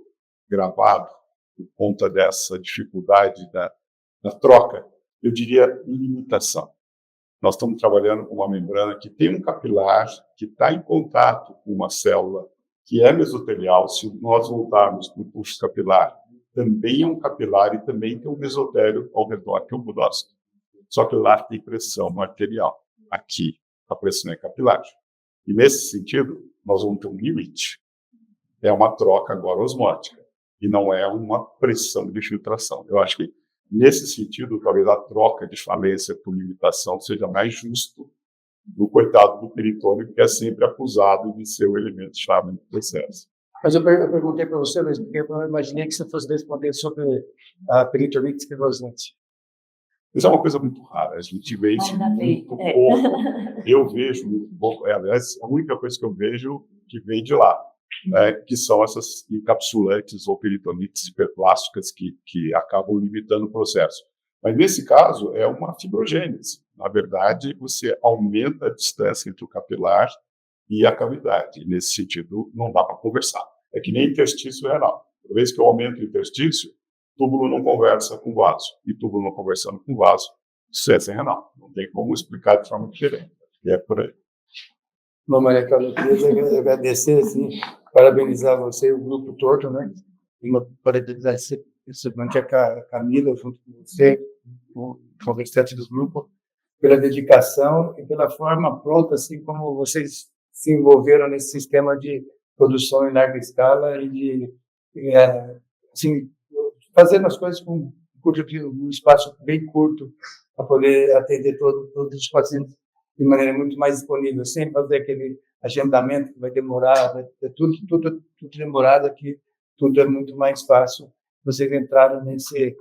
gravado por conta dessa dificuldade da troca, eu diria limitação. Nós estamos trabalhando com uma membrana que tem um capilar que está em contato com uma célula que é mesotelial. Se nós voltarmos para o pulso capilar, também é um capilar e também tem um mesotélio ao redor, que é um budócito. Só que lá tem pressão arterial. Aqui, a pressão é capilar. E, nesse sentido, nós vamos ter um limite. É uma troca agora osmótica e não é uma pressão de filtração. Eu acho que, nesse sentido, talvez a troca de falência por limitação seja mais justo do coitado do peritônio, que é sempre acusado de ser o elemento-chave do processo. Mas eu perguntei para você, Luiz, porque eu imaginei que você fosse responder sobre a peritonite esclerosante. Isso é uma coisa muito rara, a gente vê isso muito pouco. Eu vejo muito pouco, aliás, a única coisa que eu vejo que vem de lá, que são essas encapsulantes ou peritonites hiperplásticas que acabam limitando o processo. Mas, nesse caso, é uma fibrogênese. Na verdade, você aumenta a distância entre o capilar e a cavidade. E, nesse sentido, não dá para conversar. É que nem interstício renal. Toda vez que eu aumento o interstício, túbulo não conversa com vaso. E túbulo não conversando com vaso, insuficiência renal. Não tem como explicar de forma diferente. E é por aí. Bom, Maria Cláudia, eu queria agradecer, assim, parabenizar você e o Grupo Torto, né? E parabenizar principalmente a Camila, junto com você, com o restante do grupo, pela dedicação e pela forma pronta, assim, como vocês se envolveram nesse sistema de produção em larga escala e de, assim, fazendo as coisas com um espaço bem curto para poder atender todos os pacientes de maneira muito mais disponível, sem fazer aquele agendamento que vai demorar, vai ter tudo demorado aqui, tudo é muito mais fácil. Vocês entraram nesse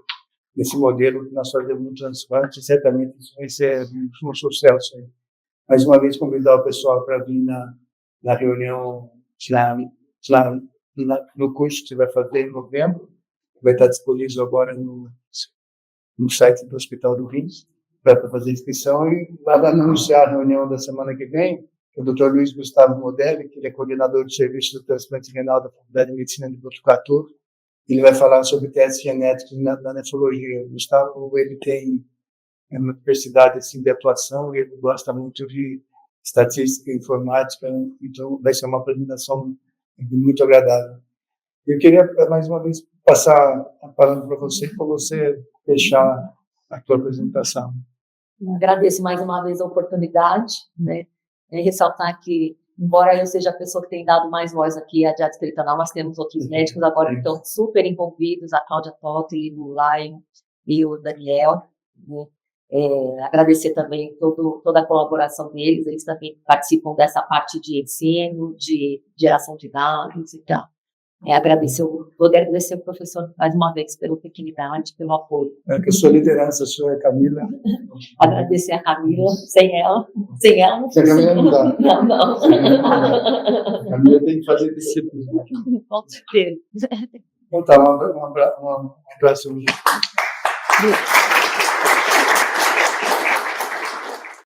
modelo que nós fazemos no transplante, certamente isso vai ser um sucesso. Mais uma vez, convidar o pessoal para vir na reunião lá no curso que você vai fazer em novembro, que vai estar disponível agora no site do Hospital do Rins, para fazer inscrição, e vai anunciar a reunião da semana que vem, que o Dr. Luiz Gustavo Modelli, que ele é coordenador do serviço do transplante renal da Faculdade de Medicina de Botucatu. Ele vai falar sobre testes genéticos na nefrologia. O Gustavo, ele tem uma diversidade assim, de atuação, e ele gosta muito de estatística e informática, então vai ser uma apresentação muito agradável. Eu queria, mais uma vez, passar a palavra para você fechar a tua apresentação. Agradeço mais uma vez a oportunidade, né? Ressaltar que, embora eu seja a pessoa que tem dado mais voz aqui à diálise peritoneal, nós temos outros médicos agora que estão super envolvidos, a Cláudia Totti, o Lion e o Daniel, né? Agradecer também toda a colaboração deles, eles também participam dessa parte de ensino, de geração de dados e tal. Poder agradecer ao professor mais uma vez pela oportunidade, pelo apoio. Que a sua liderança, a sua Camila. Agradecer a Camila, sem ela não Sem a Camila não dá. Não. A Camila tem que fazer discípulos. Com certeza. Então tá, um abraço.